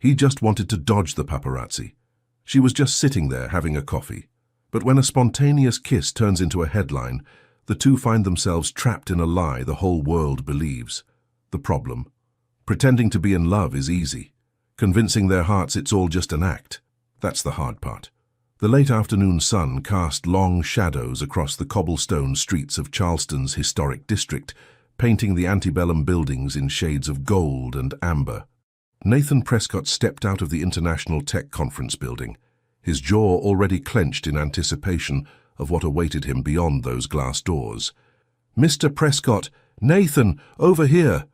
He just wanted to dodge the paparazzi. She was just sitting there having a coffee. But when a spontaneous kiss turns into a headline, the two find themselves trapped in a lie the whole world believes. The problem? Pretending to be in love is easy. Convincing their hearts it's all just an act. That's the hard part. The late afternoon sun cast long shadows across the cobblestone streets of Charleston's historic district, painting the antebellum buildings in shades of gold and amber. Nathan Prescott stepped out of the International Tech Conference building, his jaw already clenched in anticipation of what awaited him beyond those glass doors. "Mr. Prescott! Nathan! Over here!"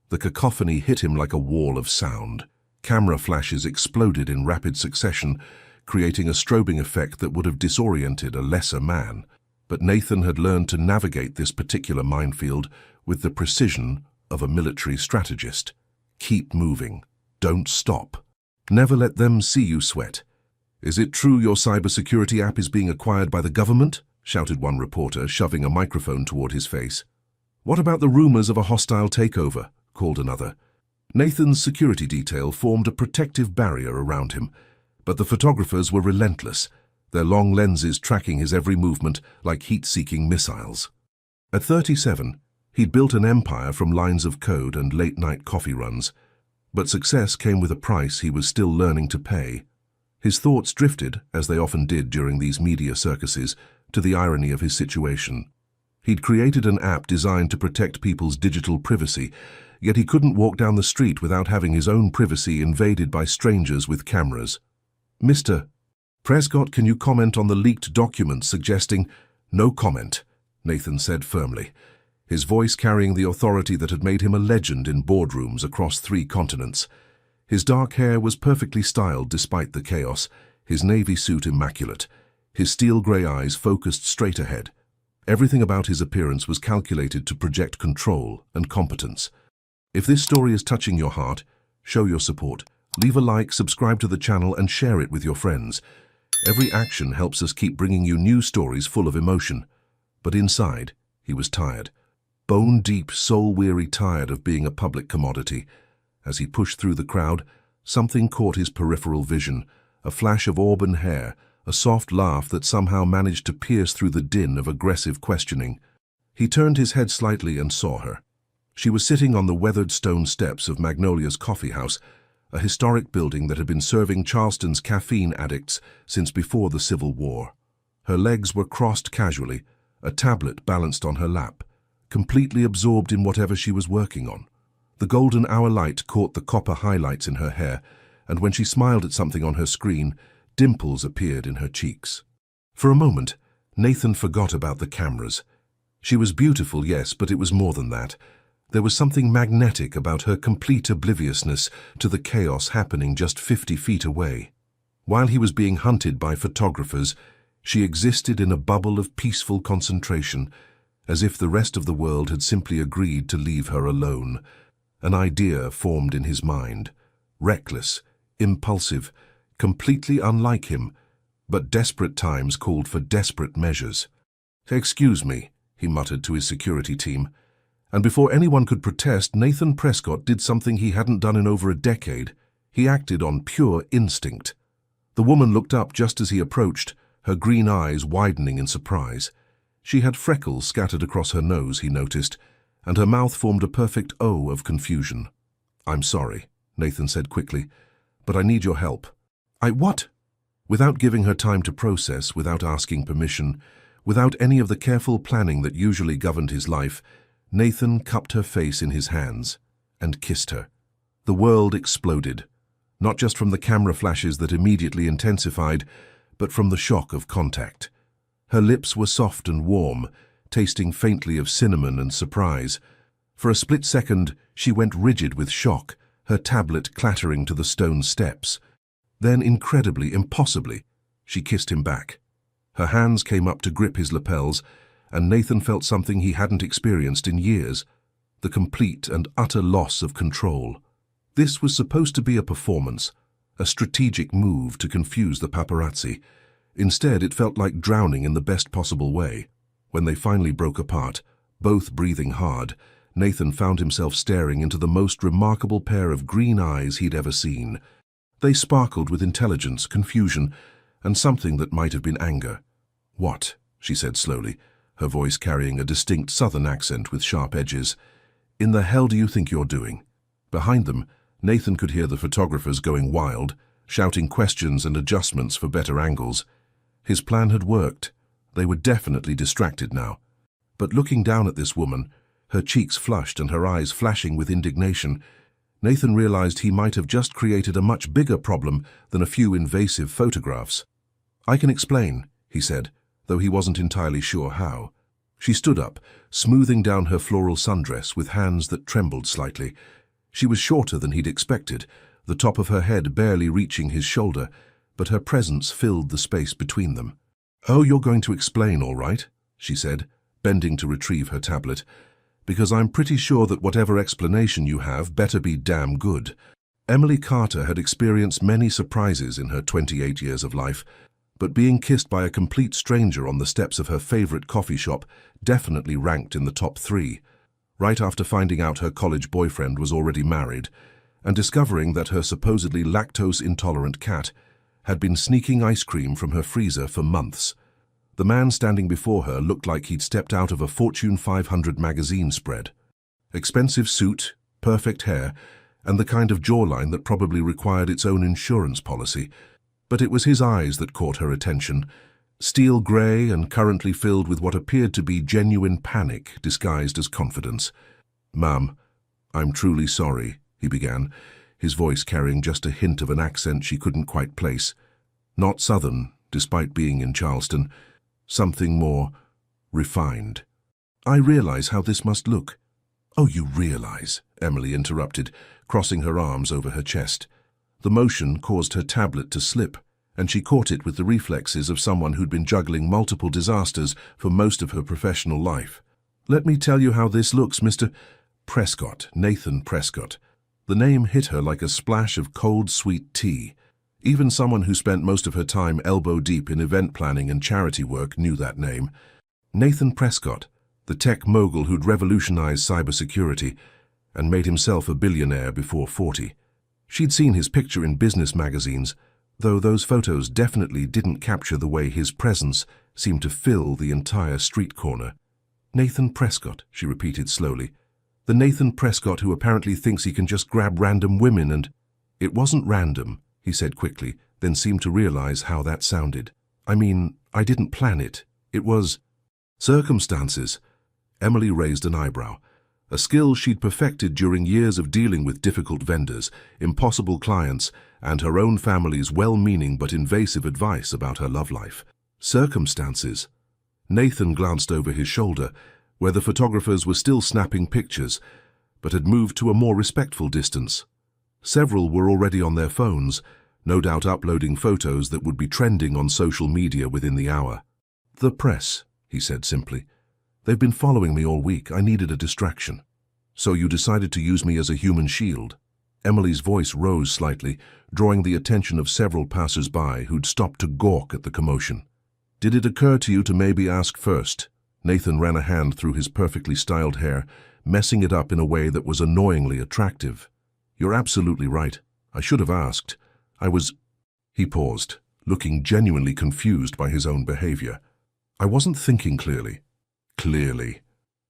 The cacophony hit him like a wall of sound. Camera flashes exploded in rapid succession, creating a strobing effect that would have disoriented a lesser man. But Nathan had learned to navigate this particular minefield with the precision of a military strategist. Keep moving. Don't stop. Never let them see you sweat. "Is it true your cybersecurity app is being acquired by the government?" shouted one reporter, shoving a microphone toward his face. "What about the rumors of a hostile takeover?" called another. Nathan's security detail formed a protective barrier around him, but the photographers were relentless, their long lenses tracking his every movement like heat-seeking missiles. At 37, he'd built an empire from lines of code and late-night coffee runs, but success came with a price he was still learning to pay. His thoughts drifted, as they often did during these media circuses, to the irony of his situation. He'd created an app designed to protect people's digital privacy, yet he couldn't walk down the street without having his own privacy invaded by strangers with cameras. "Mr. Prescott, can you comment on the leaked documents suggesting—" "No comment," Nathan said firmly, his voice carrying the authority that had made him a legend in boardrooms across 3 continents. His dark hair was perfectly styled despite the chaos, his navy suit immaculate, his steel-grey eyes focused straight ahead. Everything about his appearance was calculated to project control and competence. If this story is touching your heart, show your support. Leave a like, subscribe to the channel, and share it with your friends. Every action helps us keep bringing you new stories full of emotion. But inside, he was tired. Bone-deep, soul-weary tired of being a public commodity. As he pushed through the crowd, something caught his peripheral vision, a flash of auburn hair, a soft laugh that somehow managed to pierce through the din of aggressive questioning. He turned his head slightly and saw her. She was sitting on the weathered stone steps of Magnolia's Coffee House, a historic building that had been serving Charleston's caffeine addicts since before the Civil War. Her legs were crossed casually, a tablet balanced on her lap, completely absorbed in whatever she was working on. The golden hour light caught the copper highlights in her hair, and when she smiled at something on her screen, dimples appeared in her cheeks. For a moment, Nathan forgot about the cameras. She was beautiful, yes, but it was more than that. There was something magnetic about her complete obliviousness to the chaos happening just 50 feet away. While he was being hunted by photographers, she existed in a bubble of peaceful concentration, as if the rest of the world had simply agreed to leave her alone. An idea formed in his mind. Reckless, impulsive, completely unlike him, but desperate times called for desperate measures. "Excuse me," he muttered to his security team. And before anyone could protest, Nathan Prescott did something he hadn't done in over a decade. He acted on pure instinct. The woman looked up just as he approached, her green eyes widening in surprise. She had freckles scattered across her nose, he noticed, and her mouth formed a perfect O of confusion. "I'm sorry," Nathan said quickly, "but I need your help." What?" Without giving her time to process, without asking permission, without any of the careful planning that usually governed his life, Nathan cupped her face in his hands and kissed her. The world exploded, not just from the camera flashes that immediately intensified, but from the shock of contact. Her lips were soft and warm, tasting faintly of cinnamon and surprise. For a split second, she went rigid with shock, her tablet clattering to the stone steps. Then, incredibly, impossibly, she kissed him back. Her hands came up to grip his lapels, and Nathan felt something he hadn't experienced in years, the complete and utter loss of control. This was supposed to be a performance, a strategic move to confuse the paparazzi. Instead, it felt like drowning in the best possible way. When they finally broke apart, both breathing hard, Nathan found himself staring into the most remarkable pair of green eyes he'd ever seen. They sparkled with intelligence, confusion, and something that might have been anger. "What?" she said slowly, her voice carrying a distinct southern accent with sharp edges. "In the hell do you think you're doing?" Behind them, Nathan could hear the photographers going wild, shouting questions and adjustments for better angles. His plan had worked. They were definitely distracted now. But looking down at this woman, her cheeks flushed and her eyes flashing with indignation, Nathan realized he might have just created a much bigger problem than a few invasive photographs. "I can explain," he said, though he wasn't entirely sure how. She stood up, smoothing down her floral sundress with hands that trembled slightly. She was shorter than he'd expected, the top of her head barely reaching his shoulder, but her presence filled the space between them. "Oh, you're going to explain, all right," she said, bending to retrieve her tablet, "because I'm pretty sure that whatever explanation you have better be damn good." Emily Carter had experienced many surprises in her 28 years of life, but being kissed by a complete stranger on the steps of her favorite coffee shop definitely ranked in the top 3. Right after finding out her college boyfriend was already married, and discovering that her supposedly lactose-intolerant cat had been sneaking ice cream from her freezer for months. The man standing before her looked like he'd stepped out of a Fortune 500 magazine spread. Expensive suit, perfect hair, and the kind of jawline that probably required its own insurance policy. But it was his eyes that caught her attention, steel grey and currently filled with what appeared to be genuine panic disguised as confidence. "Ma'am, I'm truly sorry," he began, his voice carrying just a hint of an accent she couldn't quite place. Not Southern, despite being in Charleston, something more refined. "I realize how this must look." "Oh, you realize," Emily interrupted, crossing her arms over her chest. The motion caused her tablet to slip, and she caught it with the reflexes of someone who'd been juggling multiple disasters for most of her professional life. "Let me tell you how this looks, Mr. Prescott, Nathan Prescott." The name hit her like a splash of cold, sweet tea. Even someone who spent most of her time elbow-deep in event planning and charity work knew that name. Nathan Prescott, the tech mogul who'd revolutionized cybersecurity and made himself a billionaire before 40. She'd seen his picture in business magazines, though those photos definitely didn't capture the way his presence seemed to fill the entire street corner. "Nathan Prescott," she repeated slowly. "The Nathan Prescott who apparently thinks he can just grab random women and—" "It wasn't random," he said quickly, then seemed to realize how that sounded. "I mean, I didn't plan it. It was circumstances." Emily raised an eyebrow, a skill she'd perfected during years of dealing with difficult vendors, impossible clients, and her own family's well-meaning but invasive advice about her love life. Circumstances. Nathan glanced over his shoulder, where the photographers were still snapping pictures, but had moved to a more respectful distance. Several were already on their phones, no doubt uploading photos that would be trending on social media within the hour. "The press," he said simply. "They've been following me all week. I needed a distraction." "So you decided to use me as a human shield?" Emily's voice rose slightly, drawing the attention of several passers-by who'd stopped to gawk at the commotion. "Did it occur to you to maybe ask first?" Nathan ran a hand through his perfectly styled hair, messing it up in a way that was annoyingly attractive. "You're absolutely right. I should have asked. I was—" He paused, looking genuinely confused by his own behavior. "I wasn't thinking clearly." "Clearly."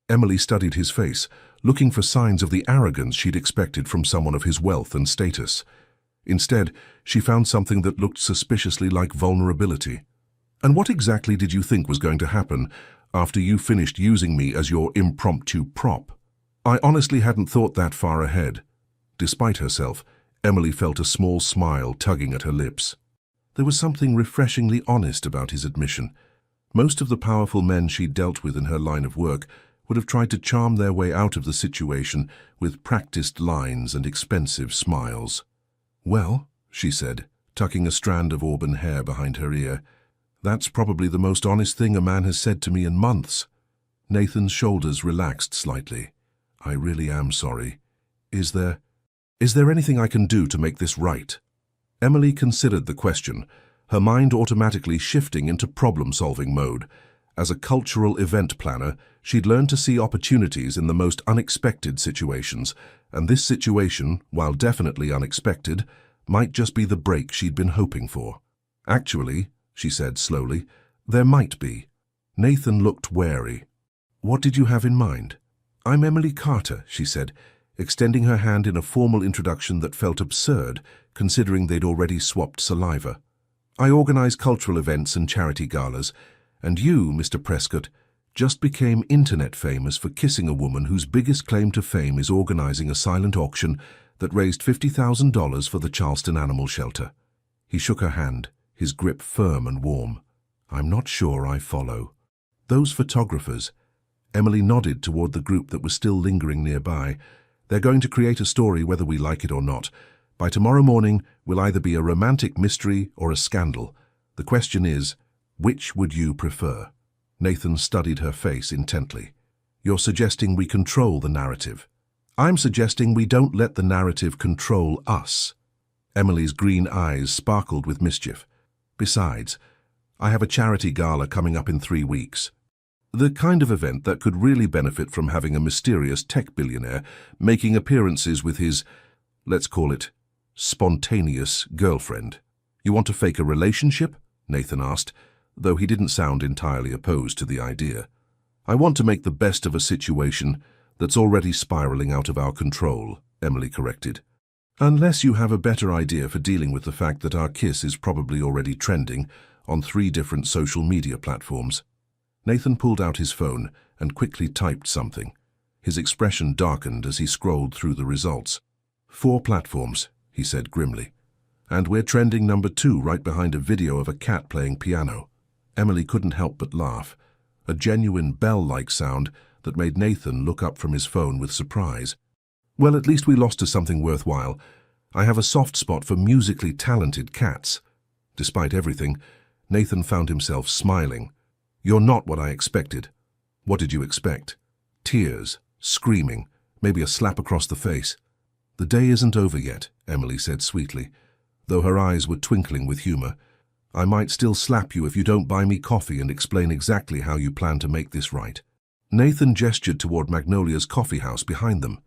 Emily studied his face, looking for signs of the arrogance she'd expected from someone of his wealth and status. Instead, she found something that looked suspiciously like vulnerability. "And what exactly did you think was going to happen after you finished using me as your impromptu prop?" "I honestly hadn't thought that far ahead." Despite herself, Emily felt a small smile tugging at her lips. There was something refreshingly honest about his admission. Most of the powerful men she'd dealt with in her line of work would have tried to charm their way out of the situation with practiced lines and expensive smiles. "Well," she said, tucking a strand of auburn hair behind her ear, "that's probably the most honest thing a man has said to me in months." Nathan's shoulders relaxed slightly. "I really am sorry. Is there anything I can do to make this right?" Emily considered the question, her mind automatically shifting into problem-solving mode. As a cultural event planner, she'd learned to see opportunities in the most unexpected situations, and this situation, while definitely unexpected, might just be the break she'd been hoping for. Actually, she said slowly, there might be. Nathan looked wary. What did you have in mind? I'm Emily Carter, she said, extending her hand in a formal introduction that felt absurd, considering they'd already swapped saliva. I organize cultural events and charity galas, and you, Mr. Prescott, just became internet famous for kissing a woman whose biggest claim to fame is organizing a silent auction that raised $50,000 for the Charleston Animal Shelter. He shook her hand, his grip firm and warm. I'm not sure I follow. Those photographers. Emily nodded toward the group that was still lingering nearby. They're going to create a story whether we like it or not. By tomorrow morning, we'll either be a romantic mystery or a scandal. The question is, which would you prefer? Nathan studied her face intently. You're suggesting we control the narrative. I'm suggesting we don't let the narrative control us. Emily's green eyes sparkled with mischief. Besides, I have a charity gala coming up in 3 weeks. The kind of event that could really benefit from having a mysterious tech billionaire making appearances with his, let's call it, spontaneous girlfriend. You want to fake a relationship? Nathan asked, though he didn't sound entirely opposed to the idea. I want to make the best of a situation that's already spiraling out of our control, Emily corrected. Unless you have a better idea for dealing with the fact that our kiss is probably already trending on 3 different social media platforms. Nathan pulled out his phone and quickly typed something. His expression darkened as he scrolled through the results. 4 platforms, he said grimly. And we're trending number 2 right behind a video of a cat playing piano. Emily couldn't help but laugh, a genuine bell-like sound that made Nathan look up from his phone with surprise. Well, at least we lost to something worthwhile. I have a soft spot for musically talented cats. Despite everything, Nathan found himself smiling. You're not what I expected. What did you expect? Tears, screaming, maybe a slap across the face. The day isn't over yet, Emily said sweetly, though her eyes were twinkling with humor. I might still slap you if you don't buy me coffee and explain exactly how you plan to make this right. Nathan gestured toward Magnolia's coffee house behind them.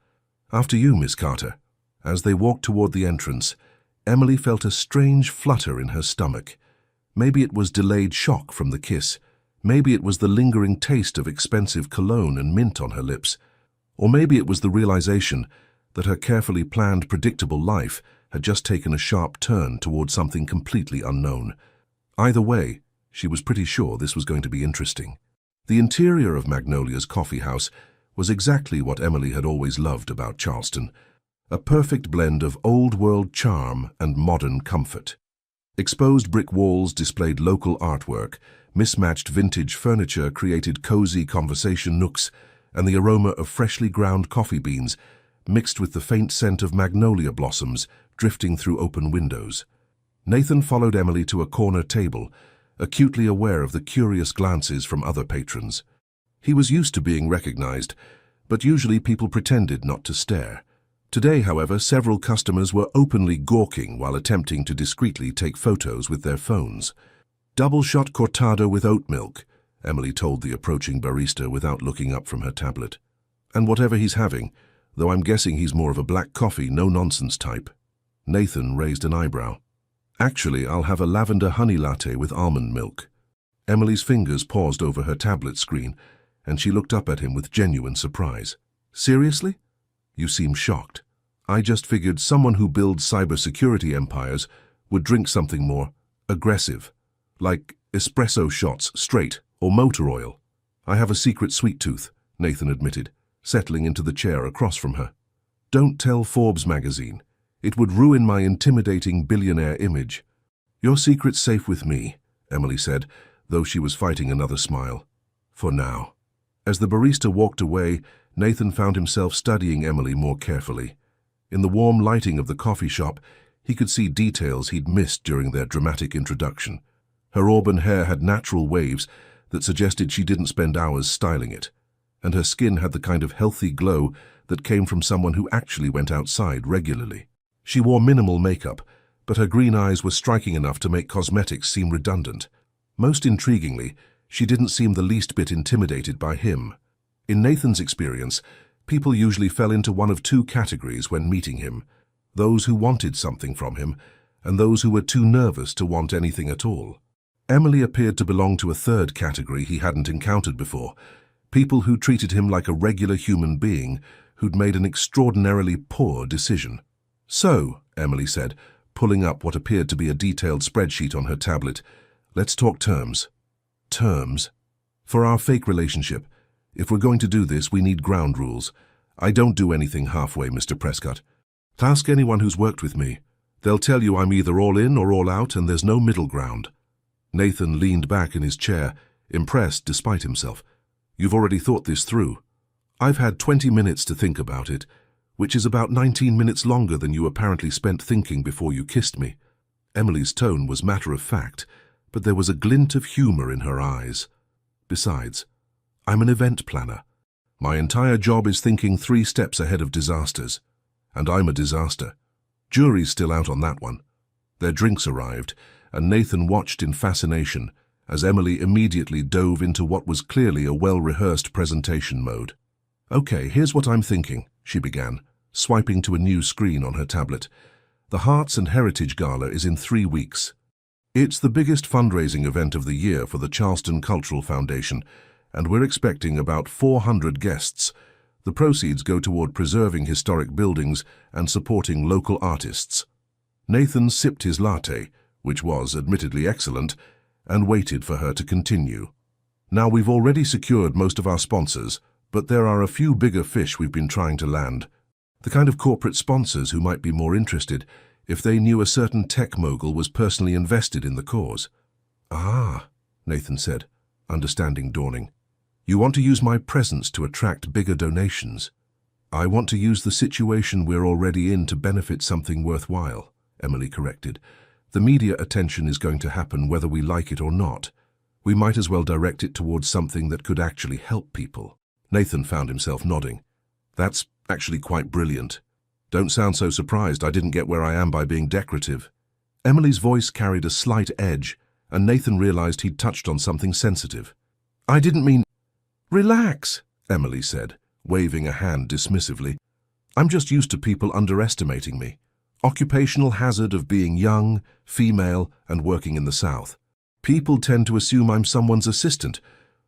After you, Miss Carter. As they walked toward the entrance, Emily felt a strange flutter in her stomach. Maybe it was delayed shock from the kiss. Maybe it was the lingering taste of expensive cologne and mint on her lips. Or maybe it was the realization that her carefully planned, predictable life had just taken a sharp turn toward something completely unknown. Either way, she was pretty sure this was going to be interesting. The interior of Magnolia's coffee house was exactly what Emily had always loved about Charleston, a perfect blend of old-world charm and modern comfort. Exposed brick walls displayed local artwork, mismatched vintage furniture created cozy conversation nooks, and the aroma of freshly ground coffee beans mixed with the faint scent of magnolia blossoms drifting through open windows. Nathan followed Emily to a corner table, acutely aware of the curious glances from other patrons. He was used to being recognized, but usually people pretended not to stare. Today, however, several customers were openly gawking while attempting to discreetly take photos with their phones. Double-shot cortado with oat milk, Emily told the approaching barista without looking up from her tablet. And whatever he's having, though I'm guessing he's more of a black coffee, no-nonsense type. Nathan raised an eyebrow. Actually, I'll have a lavender honey latte with almond milk. Emily's fingers paused over her tablet screen, and she looked up at him with genuine surprise. Seriously? You seem shocked. I just figured someone who builds cybersecurity empires would drink something more aggressive, like espresso shots straight or motor oil. I have a secret sweet tooth, Nathan admitted, settling into the chair across from her. Don't tell Forbes magazine. It would ruin my intimidating billionaire image. Your secret's safe with me, Emily said, though she was fighting another smile. For now. As the barista walked away, Nathan found himself studying Emily more carefully. In the warm lighting of the coffee shop, he could see details he'd missed during their dramatic introduction. Her auburn hair had natural waves that suggested she didn't spend hours styling it, and her skin had the kind of healthy glow that came from someone who actually went outside regularly. She wore minimal makeup, but her green eyes were striking enough to make cosmetics seem redundant. Most intriguingly, she didn't seem the least bit intimidated by him. In Nathan's experience, people usually fell into one of 2 categories when meeting him. those who wanted something from him, and those who were too nervous to want anything at all. Emily appeared to belong to a third category he hadn't encountered before, people who treated him like a regular human being who'd made an extraordinarily poor decision. "So," Emily said, pulling up what appeared to be a detailed spreadsheet on her tablet, "let's talk terms." "Terms? For our fake relationship. If we're going to do this, we need ground rules. I don't do anything halfway, Mr. Prescott. Ask anyone who's worked with me. They'll tell you I'm either all in or all out, and there's no middle ground." Nathan leaned back in his chair, impressed despite himself. "You've already thought this through." "I've had 20 minutes to think about it, which is about 19 minutes longer than you apparently spent thinking before you kissed me." Emily's tone was matter-of-fact, but there was a glint of humor in her eyes. "Besides, I'm an event planner. My entire job is thinking 3 steps ahead of disasters. And I'm a disaster. Jury's still out on that one." Their drinks arrived, and Nathan watched in fascination as Emily immediately dove into what was clearly a well-rehearsed presentation mode. "Okay, here's what I'm thinking," she began, swiping to a new screen on her tablet. "The Hearts and Heritage Gala is in 3 weeks. It's the biggest fundraising event of the year for the Charleston Cultural Foundation, and we're expecting about 400 guests. The proceeds go toward preserving historic buildings and supporting local artists." Nathan sipped his latte, which was admittedly excellent, and waited for her to continue. "Now, we've already secured most of our sponsors, but there are a few bigger fish we've been trying to land. The kind of corporate sponsors who might be more interested if they knew a certain tech mogul was personally invested in the cause." "Ah," Nathan said, understanding dawning. "You want to use my presence to attract bigger donations." "I want to use the situation we're already in to benefit something worthwhile," Emily corrected. "The media attention is going to happen whether we like it or not. We might as well direct it towards something that could actually help people." Nathan found himself nodding. "That's actually quite brilliant. Don't sound so surprised I didn't get where I am by being decorative." Emily's voice carried a slight edge, and Nathan realized he'd touched on something sensitive. "I didn't mean—" "Relax," Emily said, waving a hand dismissively. "I'm just used to people underestimating me. Occupational hazard of being young, female, and working in the South. People tend to assume I'm someone's assistant,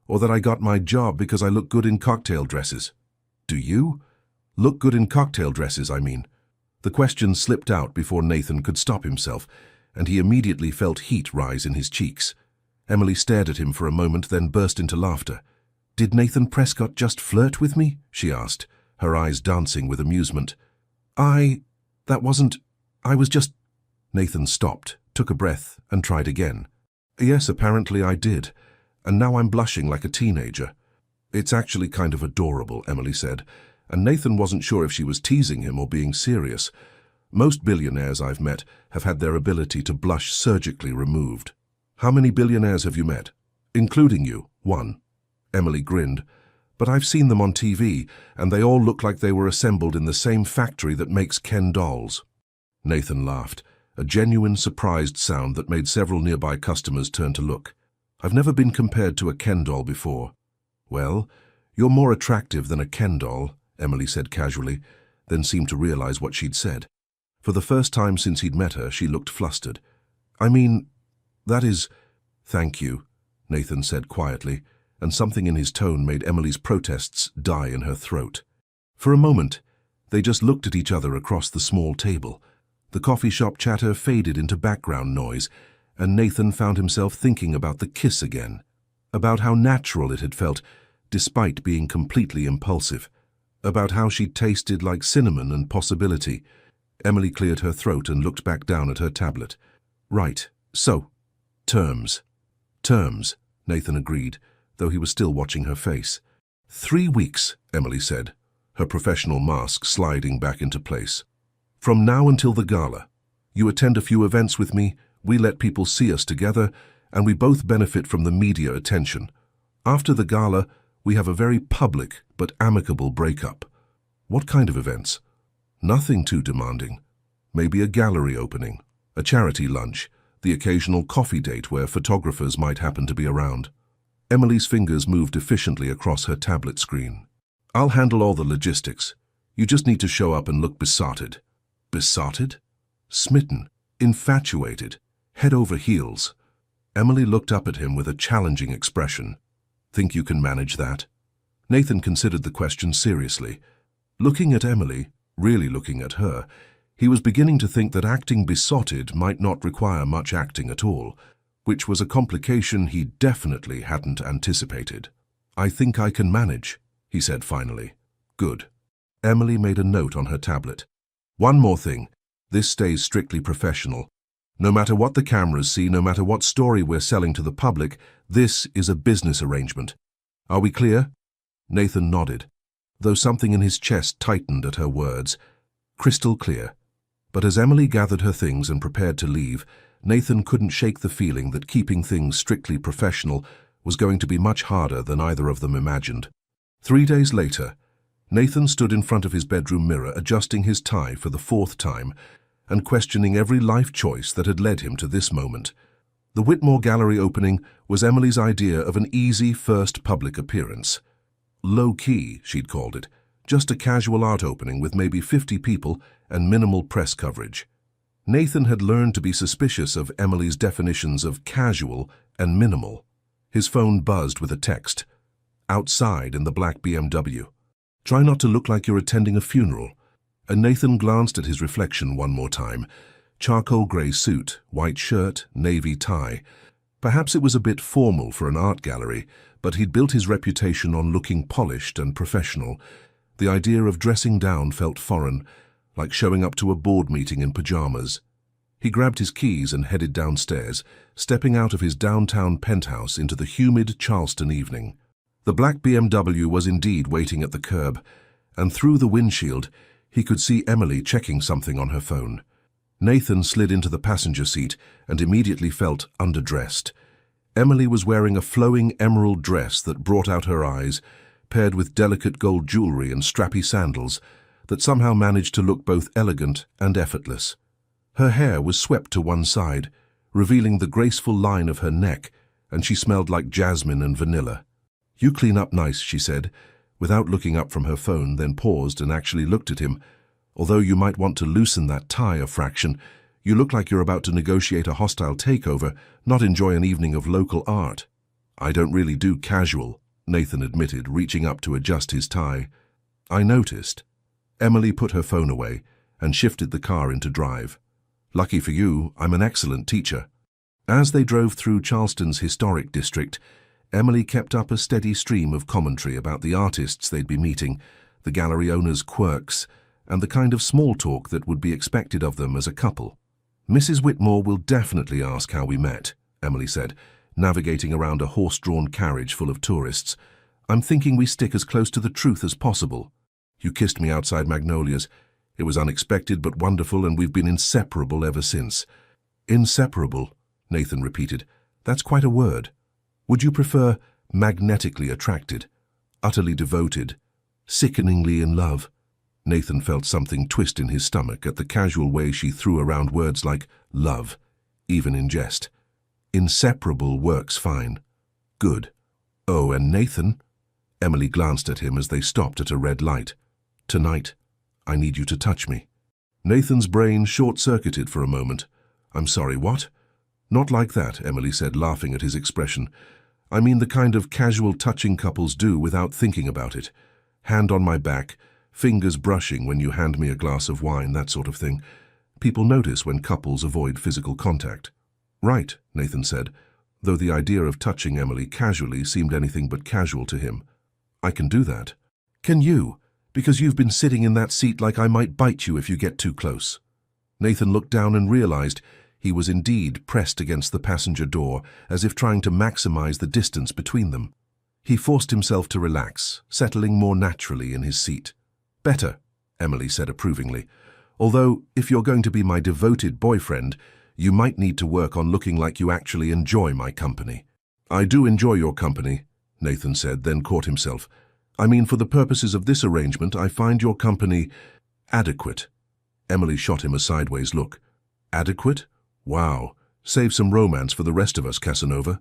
or that I got my job because I look good in cocktail dresses." "Do you? Look good in cocktail dresses, I mean." The question slipped out before Nathan could stop himself, and he immediately felt heat rise in his cheeks. Emily stared at him for a moment, then burst into laughter. "Did Nathan Prescott just flirt with me?" she asked, her eyes dancing with amusement. I was just—" Nathan stopped, took a breath, and tried again. "Yes, apparently I did, and now I'm blushing like a teenager." "It's actually kind of adorable," Emily said, and Nathan wasn't sure if she was teasing him or being serious. Most billionaires I've met have had their ability to blush surgically removed. "How many billionaires have you met?" "Including you." "1." Emily grinned. "But I've seen them on TV, and they all look like they were assembled in the same factory that makes Ken dolls." Nathan laughed, a genuine surprised sound that made several nearby customers turn to look. "I've never been compared to a Ken doll before." "Well, you're more attractive than a Ken doll," Emily said casually, then seemed to realize what she'd said. For the first time since he'd met her, she looked flustered. "I mean, that is—" "Thank you," Nathan said quietly, and something in his tone made Emily's protests die in her throat. For a moment, they just looked at each other across the small table. The coffee shop chatter faded into background noise, and Nathan found himself thinking about the kiss again, about how natural it had felt, despite being completely impulsive, about how she tasted like cinnamon and possibility. Emily cleared her throat and looked back down at her tablet. "Right, so, terms." "Terms," Nathan agreed, though he was still watching her face. 3 weeks, Emily said, her professional mask sliding back into place. "From now until the gala. You attend a few events with me, we let people see us together, and we both benefit from the media attention. After the gala, we have a very public but amicable breakup." "What kind of events?" "Nothing too demanding. Maybe a gallery opening, a charity lunch, the occasional coffee date where photographers might happen to be around." Emily's fingers moved efficiently across her tablet screen. "I'll handle all the logistics. You just need to show up and look besotted." Besotted? Smitten? Infatuated? Head over heels? Emily looked up at him with a challenging expression. Think you can manage that? Nathan considered the question seriously. Looking at Emily, really looking at her, he was beginning to think that acting besotted might not require much acting at all, which was a complication he definitely hadn't anticipated. I think I can manage, he said finally. Good. Emily made a note on her tablet. One more thing. This stays strictly professional. No matter what the cameras see, no matter what story we're selling to the public, this is a business arrangement. Are we clear? Nathan nodded, though something in his chest tightened at her words. Crystal clear. But as Emily gathered her things and prepared to leave, Nathan couldn't shake the feeling that keeping things strictly professional was going to be much harder than either of them imagined. 3 days later, Nathan stood in front of his bedroom mirror adjusting his tie for the 4th time and questioning every life choice that had led him to this moment. The Whitmore Gallery opening was Emily's idea of an easy first public appearance. Low-key, she'd called it, just a casual art opening with maybe 50 people and minimal press coverage. Nathan had learned to be suspicious of Emily's definitions of casual and minimal. His phone buzzed with a text. Outside in the black BMW. Try not to look like you're attending a funeral. And Nathan glanced at his reflection one more time. Charcoal grey suit, white shirt, navy tie. Perhaps it was a bit formal for an art gallery, but he'd built his reputation on looking polished and professional. The idea of dressing down felt foreign, like showing up to a board meeting in pajamas. He grabbed his keys and headed downstairs, stepping out of his downtown penthouse into the humid Charleston evening. The black BMW was indeed waiting at the curb, and through the windshield, he could see Emily checking something on her phone. Nathan slid into the passenger seat and immediately felt underdressed. Emily was wearing a flowing emerald dress that brought out her eyes, paired with delicate gold jewelry and strappy sandals that somehow managed to look both elegant and effortless. Her hair was swept to one side, revealing the graceful line of her neck, and she smelled like jasmine and vanilla. You clean up nice, she said, without looking up from her phone, then paused and actually looked at him. Although you might want to loosen that tie a fraction, you look like you're about to negotiate a hostile takeover, not enjoy an evening of local art. I don't really do casual, Nathan admitted, reaching up to adjust his tie. I noticed. Emily put her phone away and shifted the car into drive. Lucky for you, I'm an excellent teacher. As they drove through Charleston's historic district, Emily kept up a steady stream of commentary about the artists they'd be meeting, the gallery owner's quirks, and the kind of small talk that would be expected of them as a couple. Mrs. Whitmore will definitely ask how we met, Emily said, navigating around a horse-drawn carriage full of tourists. I'm thinking we stick as close to the truth as possible. You kissed me outside Magnolia's. It was unexpected but wonderful, and we've been inseparable ever since. Inseparable, Nathan repeated. That's quite a word. Would you prefer magnetically attracted, utterly devoted, sickeningly in love? Nathan felt something twist in his stomach at the casual way she threw around words like love, even in jest. Inseparable works fine. Good. Oh, and Nathan? Emily glanced at him as they stopped at a red light. Tonight, I need you to touch me. Nathan's brain short-circuited for a moment. I'm sorry, what? Not like that, Emily said, laughing at his expression. I mean the kind of casual touching couples do without thinking about it. Hand on my back, fingers brushing when you hand me a glass of wine, that sort of thing. People notice when couples avoid physical contact. Right, Nathan said, though the idea of touching Emily casually seemed anything but casual to him. I can do that. Can you? Because you've been sitting in that seat like I might bite you if you get too close. Nathan looked down and realized he was indeed pressed against the passenger door, as if trying to maximize the distance between them. He forced himself to relax, settling more naturally in his seat. Better, Emily said approvingly. Although, if you're going to be my devoted boyfriend, you might need to work on looking like you actually enjoy my company. I do enjoy your company, Nathan said, then caught himself. I mean, for the purposes of this arrangement, I find your company adequate. Emily shot him a sideways look. Adequate? Wow. Save some romance for the rest of us, Casanova.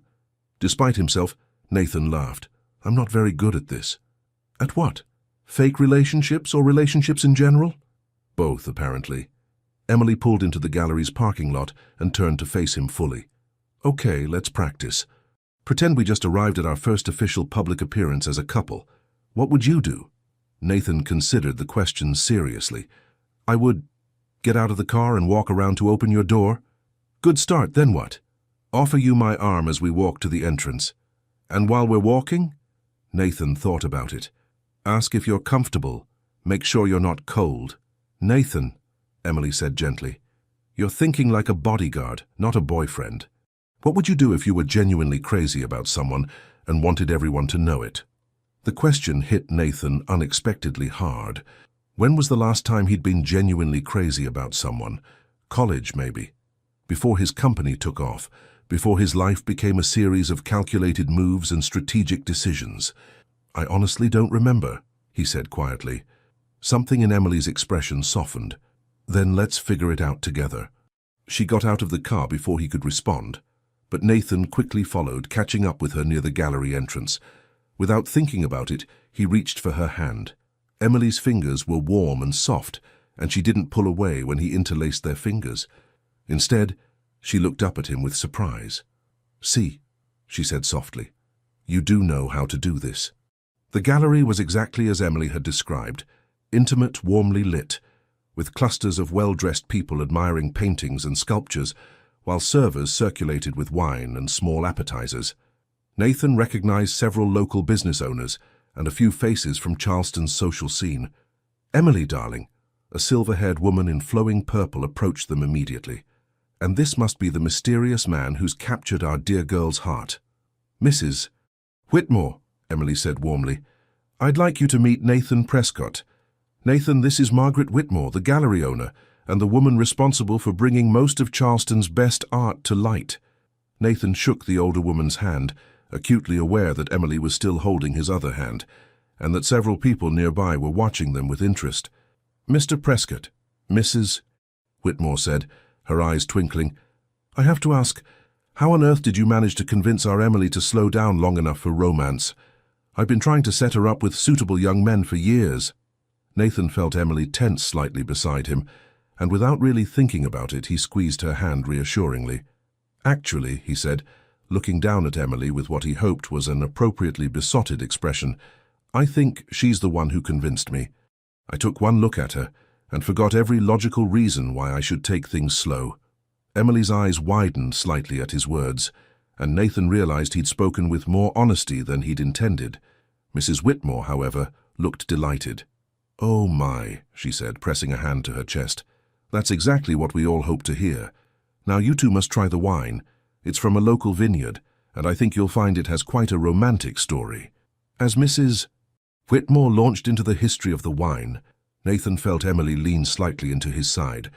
Despite himself, Nathan laughed. I'm not very good at this. At what? Fake relationships or relationships in general? Both, apparently. Emily pulled into the gallery's parking lot and turned to face him fully. Okay, let's practice. Pretend we just arrived at our first official public appearance as a couple. What would you do? Nathan considered the question seriously. I would get out of the car and walk around to open your door. Good start, then what? Offer you my arm as we walk to the entrance. And while we're walking? Nathan thought about it. Ask if you're comfortable. Make sure you're not cold. Nathan, Emily said gently, you're thinking like a bodyguard, not a boyfriend. What would you do if you were genuinely crazy about someone and wanted everyone to know it? The question hit Nathan unexpectedly hard. When was the last time he'd been genuinely crazy about someone? College, maybe. Before his company took off, before his life became a series of calculated moves and strategic decisions. I honestly don't remember, he said quietly. Something in Emily's expression softened. Then let's figure it out together. She got out of the car before he could respond, but Nathan quickly followed, catching up with her near the gallery entrance. Without thinking about it, he reached for her hand. Emily's fingers were warm and soft, and she didn't pull away when he interlaced their fingers. Instead, she looked up at him with surprise. See, she said softly, you do know how to do this. The gallery was exactly as Emily had described, intimate, warmly lit, with clusters of well-dressed people admiring paintings and sculptures, while servers circulated with wine and small appetizers. Nathan recognized several local business owners and a few faces from Charleston's social scene. Emily, darling, a silver-haired woman in flowing purple approached them immediately. And this must be the mysterious man who's captured our dear girl's heart. Mrs. Whitmore, Emily said warmly, I'd like you to meet Nathan Prescott. Nathan, this is Margaret Whitmore, the gallery owner, and the woman responsible for bringing most of Charleston's best art to light. Nathan shook the older woman's hand, acutely aware that Emily was still holding his other hand, and that several people nearby were watching them with interest. Mr. Prescott, Mrs. Whitmore said, her eyes twinkling, I have to ask, how on earth did you manage to convince our Emily to slow down long enough for romance? I've been trying to set her up with suitable young men for years. Nathan felt Emily tense slightly beside him, and without really thinking about it, he squeezed her hand reassuringly. Actually, he said, looking down at Emily with what he hoped was an appropriately besotted expression, I think she's the one who convinced me. I took one look at her and forgot every logical reason why I should take things slow. Emily's eyes widened slightly at his words, and Nathan realized he'd spoken with more honesty than he'd intended. Mrs. Whitmore, however, looked delighted. Oh my, she said, pressing a hand to her chest. That's exactly what we all hope to hear. Now you two must try the wine. It's from a local vineyard, and I think you'll find it has quite a romantic story. As Mrs. Whitmore launched into the history of the wine, Nathan felt Emily lean slightly into his side.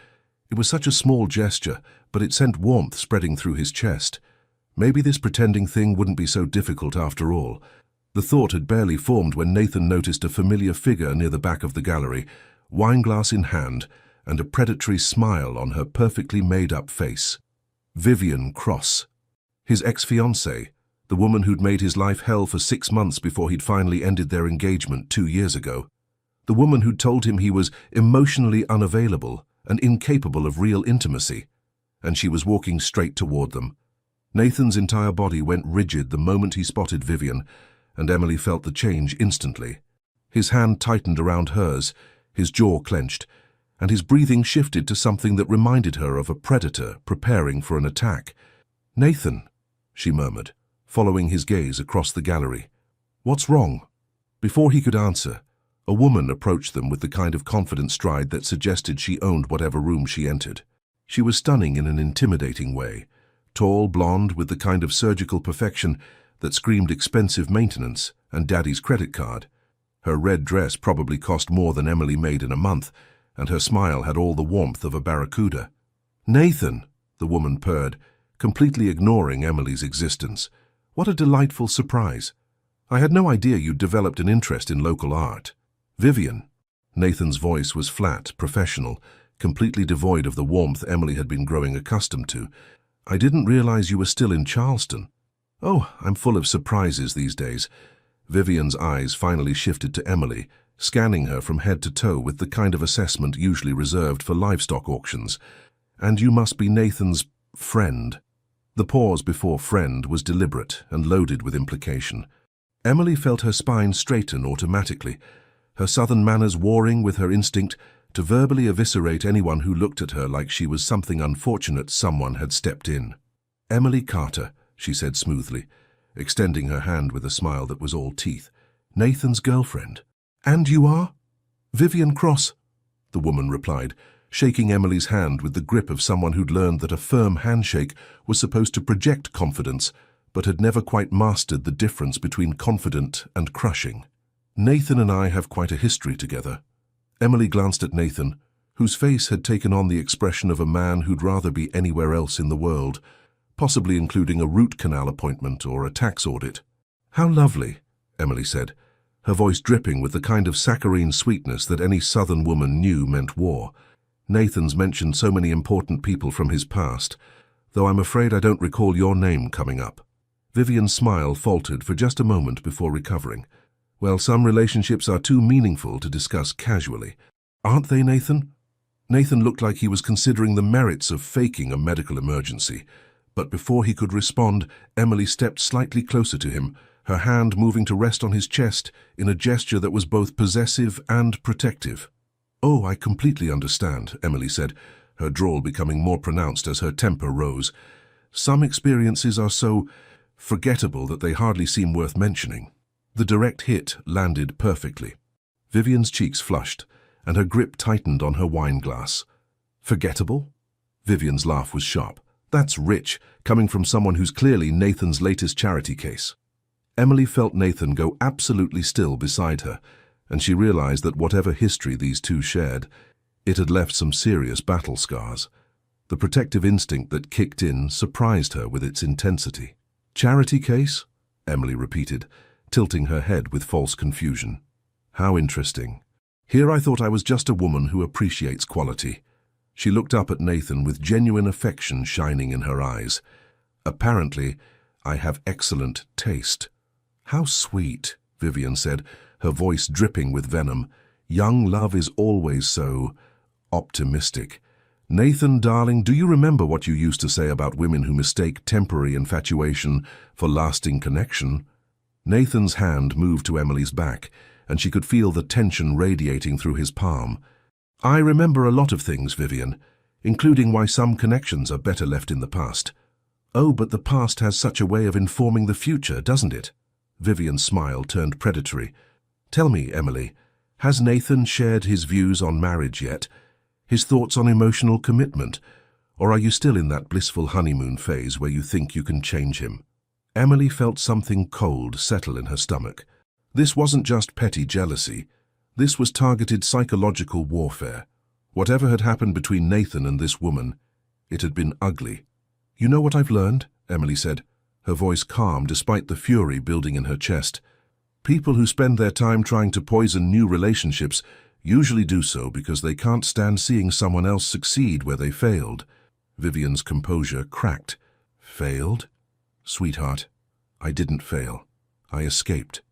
It was such a small gesture, but it sent warmth spreading through his chest. Maybe this pretending thing wouldn't be so difficult after all. The thought had barely formed when Nathan noticed a familiar figure near the back of the gallery, wineglass in hand, and a predatory smile on her perfectly made-up face. Vivian Cross. His ex-fiancée, the woman who'd made his life hell for 6 months before he'd finally ended their engagement 2 years ago. The woman who'd told him he was emotionally unavailable and incapable of real intimacy. And she was walking straight toward them. Nathan's entire body went rigid the moment he spotted Vivian, and Emily felt the change instantly. His hand tightened around hers, his jaw clenched, and his breathing shifted to something that reminded her of a predator preparing for an attack. Nathan, she murmured, following his gaze across the gallery. What's wrong? Before he could answer, a woman approached them with the kind of confident stride that suggested she owned whatever room she entered. She was stunning in an intimidating way, tall, blonde, with the kind of surgical perfection that screamed expensive maintenance and daddy's credit card. Her red dress probably cost more than Emily made in a month, and her smile had all the warmth of a barracuda. Nathan, the woman purred, completely ignoring Emily's existence. What a delightful surprise. I had no idea you'd developed an interest in local art. Vivian. Nathan's voice was flat, professional, completely devoid of the warmth Emily had been growing accustomed to. I didn't realize you were still in Charleston. Oh, I'm full of surprises these days. Vivian's eyes finally shifted to Emily, scanning her from head to toe with the kind of assessment usually reserved for livestock auctions. "And you must be Nathan's friend." The pause before friend was deliberate and loaded with implication. Emily felt her spine straighten automatically, her southern manners warring with her instinct to verbally eviscerate anyone who looked at her like she was something unfortunate someone had stepped in. "Emily Carter," she said smoothly, extending her hand with a smile that was all teeth. "Nathan's girlfriend." "And you are?" "Vivian Cross," the woman replied, shaking Emily's hand with the grip of someone who'd learned that a firm handshake was supposed to project confidence, but had never quite mastered the difference between confident and crushing. "Nathan and I have quite a history together." Emily glanced at Nathan, whose face had taken on the expression of a man who'd rather be anywhere else in the world, possibly including a root canal appointment or a tax audit. "How lovely," Emily said, her voice dripping with the kind of saccharine sweetness that any southern woman knew meant war. "Nathan's mentioned so many important people from his past, though I'm afraid I don't recall your name coming up." Vivian's smile faltered for just a moment before recovering. "Well, some relationships are too meaningful to discuss casually. Aren't they, Nathan?" Nathan looked like he was considering the merits of faking a medical emergency, but before he could respond, Emily stepped slightly closer to him, her hand moving to rest on his chest in a gesture that was both possessive and protective. "Oh, I completely understand," Emily said, her drawl becoming more pronounced as her temper rose. "Some experiences are so forgettable that they hardly seem worth mentioning." The direct hit landed perfectly. Vivian's cheeks flushed, and her grip tightened on her wine glass. "Forgettable?" Vivian's laugh was sharp. "That's rich, coming from someone who's clearly Nathan's latest charity case." Emily felt Nathan go absolutely still beside her, and she realized that whatever history these two shared, it had left some serious battle scars. The protective instinct that kicked in surprised her with its intensity. "Charity case?" Emily repeated, tilting her head with false confusion. "How interesting. Here I thought I was just a woman who appreciates quality." She looked up at Nathan with genuine affection shining in her eyes. "Apparently, I have excellent taste." "How sweet," Vivian said, her voice dripping with venom. "Young love is always so optimistic. Nathan, darling, do you remember what you used to say about women who mistake temporary infatuation for lasting connection?" Nathan's hand moved to Emily's back, and she could feel the tension radiating through his palm. "I remember a lot of things, Vivian, including why some connections are better left in the past." "Oh, but the past has such a way of informing the future, doesn't it?" Vivian's smile turned predatory. "Tell me, Emily, has Nathan shared his views on marriage yet? His thoughts on emotional commitment? Or are you still in that blissful honeymoon phase where you think you can change him?" Emily felt something cold settle in her stomach. This wasn't just petty jealousy. This was targeted psychological warfare. Whatever had happened between Nathan and this woman, it had been ugly. "You know what I've learned?" Emily said, her voice calm despite the fury building in her chest. "People who spend their time trying to poison new relationships usually do so because they can't stand seeing someone else succeed where they failed." Vivian's composure cracked. "Failed? Sweetheart, I didn't fail. I escaped.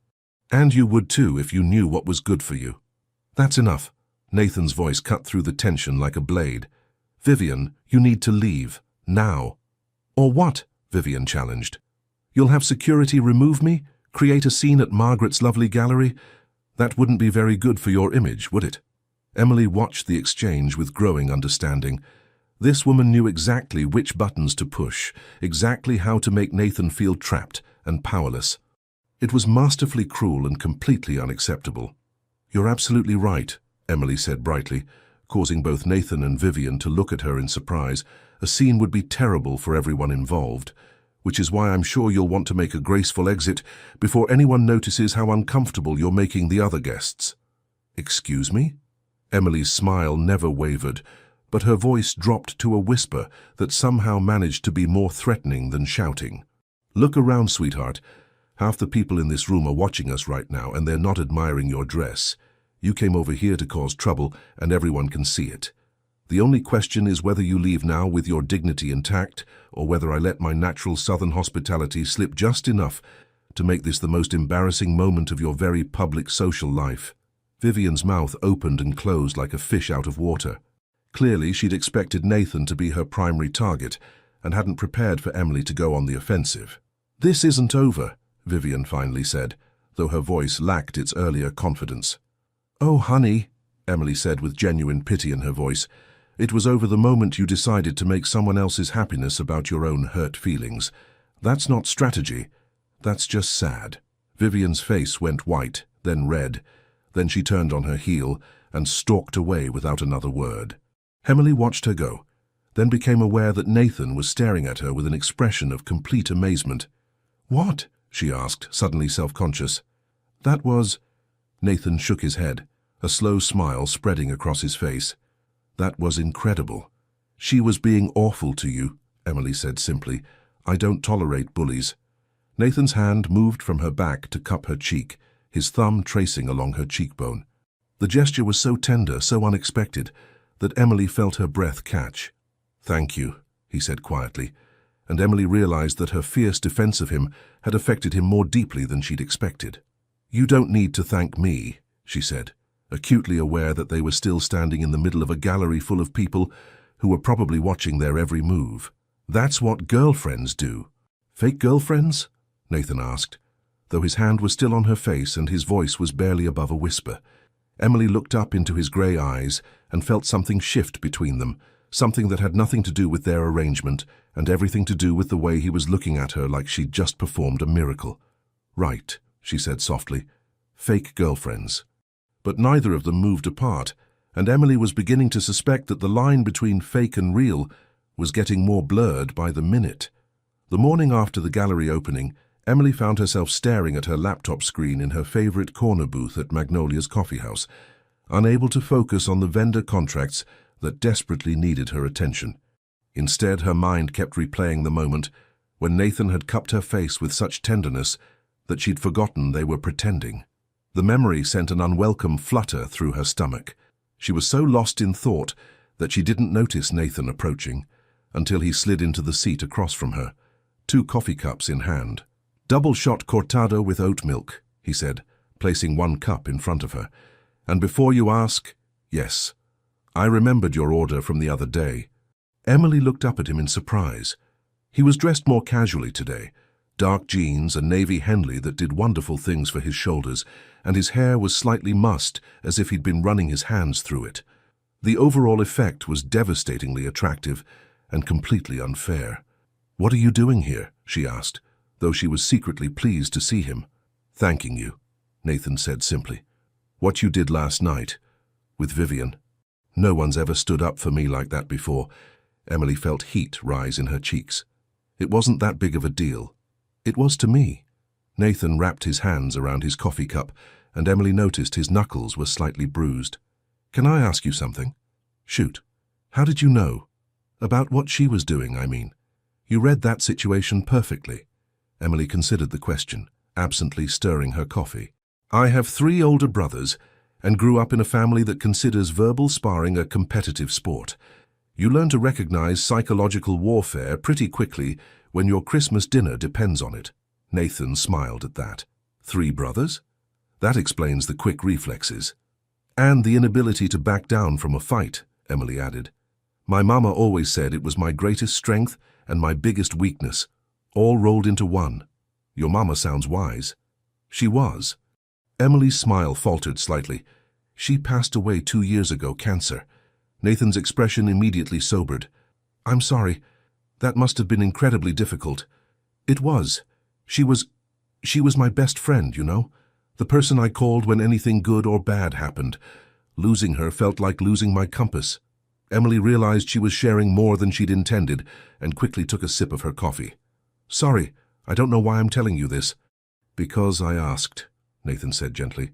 And you would too if you knew what was good for you." "That's enough." Nathan's voice cut through the tension like a blade. "Vivian, you need to leave. Now." "Or what?" Vivian challenged. "You'll have security remove me? Create a scene at Margaret's lovely gallery? That wouldn't be very good for your image, would it?" Emily watched the exchange with growing understanding. This woman knew exactly which buttons to push, exactly how to make Nathan feel trapped and powerless. It was masterfully cruel and completely unacceptable. "You're absolutely right," Emily said brightly, causing both Nathan and Vivian to look at her in surprise. "A scene would be terrible for everyone involved, which is why I'm sure you'll want to make a graceful exit before anyone notices how uncomfortable you're making the other guests." "Excuse me?" Emily's smile never wavered, but her voice dropped to a whisper that somehow managed to be more threatening than shouting. "Look around, sweetheart. Half the people in this room are watching us right now, and they're not admiring your dress. You came over here to cause trouble, and everyone can see it. The only question is whether you leave now with your dignity intact, or whether I let my natural southern hospitality slip just enough to make this the most embarrassing moment of your very public social life." Vivian's mouth opened and closed like a fish out of water. Clearly, she'd expected Nathan to be her primary target and hadn't prepared for Emily to go on the offensive. "This isn't over," Vivian finally said, though her voice lacked its earlier confidence. "Oh, honey," Emily said with genuine pity in her voice, "it was over the moment you decided to make someone else's happiness about your own hurt feelings. That's not strategy. That's just sad." Vivian's face went white, then red. Then she turned on her heel and stalked away without another word. Emily watched her go, then became aware that Nathan was staring at her with an expression of complete amazement. "What?" she asked, suddenly self-conscious. "That was—" Nathan shook his head, a slow smile spreading across his face. "That was incredible. She was being awful to you," Emily said simply. "I don't tolerate bullies." Nathan's hand moved from her back to cup her cheek, his thumb tracing along her cheekbone. The gesture was so tender, so unexpected, that Emily felt her breath catch. "Thank you," he said quietly, and Emily realized that her fierce defense of him had affected him more deeply than she'd expected. "You don't need to thank me," she said, acutely aware that they were still standing in the middle of a gallery full of people who were probably watching their every move. "That's what girlfriends do." "Fake girlfriends?" Nathan asked, though his hand was still on her face and his voice was barely above a whisper. Emily looked up into his grey eyes and felt something shift between them, something that had nothing to do with their arrangement and everything to do with the way he was looking at her like she'd just performed a miracle. "Right," she said softly. "Fake girlfriends." But neither of them moved apart, and Emily was beginning to suspect that the line between fake and real was getting more blurred by the minute. The morning after the gallery opening, Emily found herself staring at her laptop screen in her favorite corner booth at Magnolia's coffee house, unable to focus on the vendor contracts that desperately needed her attention. Instead, her mind kept replaying the moment when Nathan had cupped her face with such tenderness that she'd forgotten they were pretending. The memory sent an unwelcome flutter through her stomach. She was so lost in thought that she didn't notice Nathan approaching until he slid into the seat across from her, 2 coffee cups in hand. "Double shot cortado with oat milk," he said, placing 1 cup in front of her. "And before you ask, yes, I remembered your order from the other day." Emily looked up at him in surprise. He was dressed more casually today, dark jeans, a navy Henley that did wonderful things for his shoulders, and his hair was slightly mussed as if he'd been running his hands through it. The overall effect was devastatingly attractive and completely unfair. "What are you doing here?" she asked, though she was secretly pleased to see him. "Thanking you," Nathan said simply. "What you did last night, with Vivian. No one's ever stood up for me like that before." Emily felt heat rise in her cheeks. "It wasn't that big of a deal. It was to me." Nathan wrapped his hands around his coffee cup, and Emily noticed his knuckles were slightly bruised. "Can I ask you something?" "Shoot. How did you know? About what she was doing, I mean. You read that situation perfectly." Emily considered the question, absently stirring her coffee. "I have 3 older brothers and grew up in a family that considers verbal sparring a competitive sport. You learn to recognize psychological warfare pretty quickly when your Christmas dinner depends on it." Nathan smiled at that. 3 brothers? That explains the quick reflexes. "And the inability to back down from a fight," Emily added. "My mama always said it was my greatest strength and my biggest weakness, all rolled into one." "Your mama sounds wise." "She was." Emily's smile faltered slightly. "She passed away 2 years ago, cancer." Nathan's expression immediately sobered. "I'm sorry. That must have been incredibly difficult." "It was. She was my best friend, you know. The person I called when anything good or bad happened. Losing her felt like losing my compass." Emily realized she was sharing more than she'd intended and quickly took a sip of her coffee. "Sorry, I don't know why I'm telling you this." "Because I asked," Nathan said gently,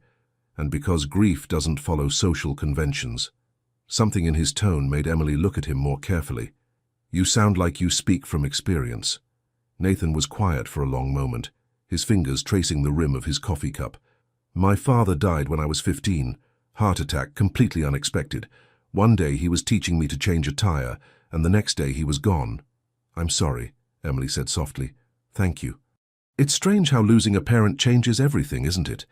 "and because grief doesn't follow social conventions." Something in his tone made Emily look at him more carefully. "You sound like you speak from experience." Nathan was quiet for a long moment, his fingers tracing the rim of his coffee cup. "My father died when I was 15. Heart attack, completely unexpected. One day he was teaching me to change a tire, and the next day he was gone." "I'm sorry," Emily said softly. "Thank you." "It's strange how losing a parent changes everything, isn't it?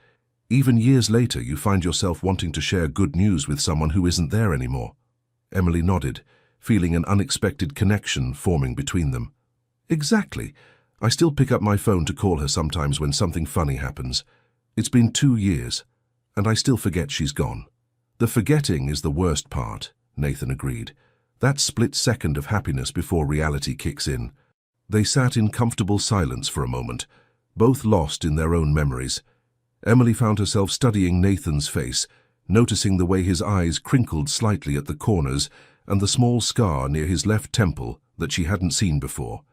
Even years later, you find yourself wanting to share good news with someone who isn't there anymore. Emily nodded, feeling an unexpected connection forming between them. Exactly. I still pick up my phone to call her sometimes when something funny happens. It's been 2 years, and I still forget she's gone. The forgetting is the worst part, Nathan agreed. That split second of happiness before reality kicks in. They sat in comfortable silence for a moment, both lost in their own memories. Emily found herself studying Nathan's face, noticing the way his eyes crinkled slightly at the corners and the small scar near his left temple that she hadn't seen before.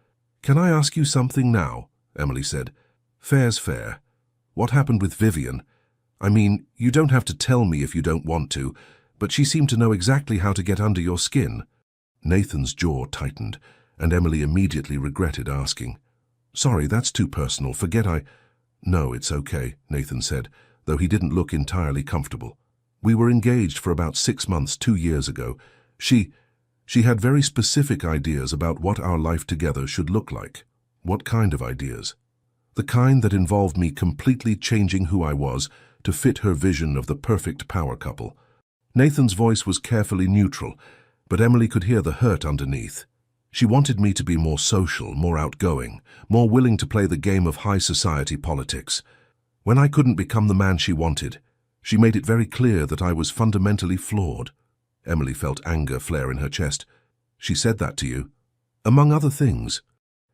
"Can I ask you something now?" Emily said. "Fair's fair. What happened with Vivian? I mean, you don't have to tell me if you don't want to, but she seemed to know exactly how to get under your skin." Nathan's jaw tightened, and Emily immediately regretted asking. "Sorry, that's too personal. Forget I—" "No, it's okay," Nathan said, though he didn't look entirely comfortable. "We were engaged for about 6 months 2 years ago. She had very specific ideas about what our life together should look like." "What kind of ideas?" "The kind that involved me completely changing who I was to fit her vision of the perfect power couple." Nathan's voice was carefully neutral, but Emily could hear the hurt underneath. "She wanted me to be more social, more outgoing, more willing to play the game of high society politics. When I couldn't become the man she wanted, she made it very clear that I was fundamentally flawed." Emily felt anger flare in her chest. "She said that to you?" "Among other things.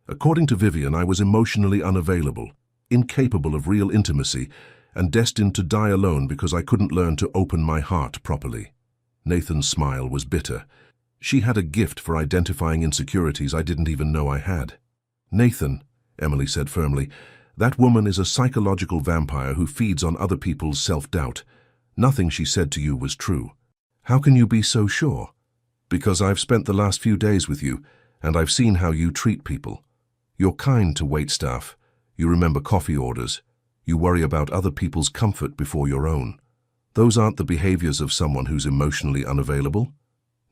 According to Vivian, I was emotionally unavailable, incapable of real intimacy, and destined to die alone because I couldn't learn to open my heart properly." Nathan's smile was bitter. "She had a gift for identifying insecurities I didn't even know I had." "Nathan," Emily said firmly, "that woman is a psychological vampire who feeds on other people's self-doubt. Nothing she said to you was true." "How can you be so sure?" "Because I've spent the last few days with you, and I've seen how you treat people. You're kind to waitstaff. You remember coffee orders. You worry about other people's comfort before your own. Those aren't the behaviors of someone who's emotionally unavailable."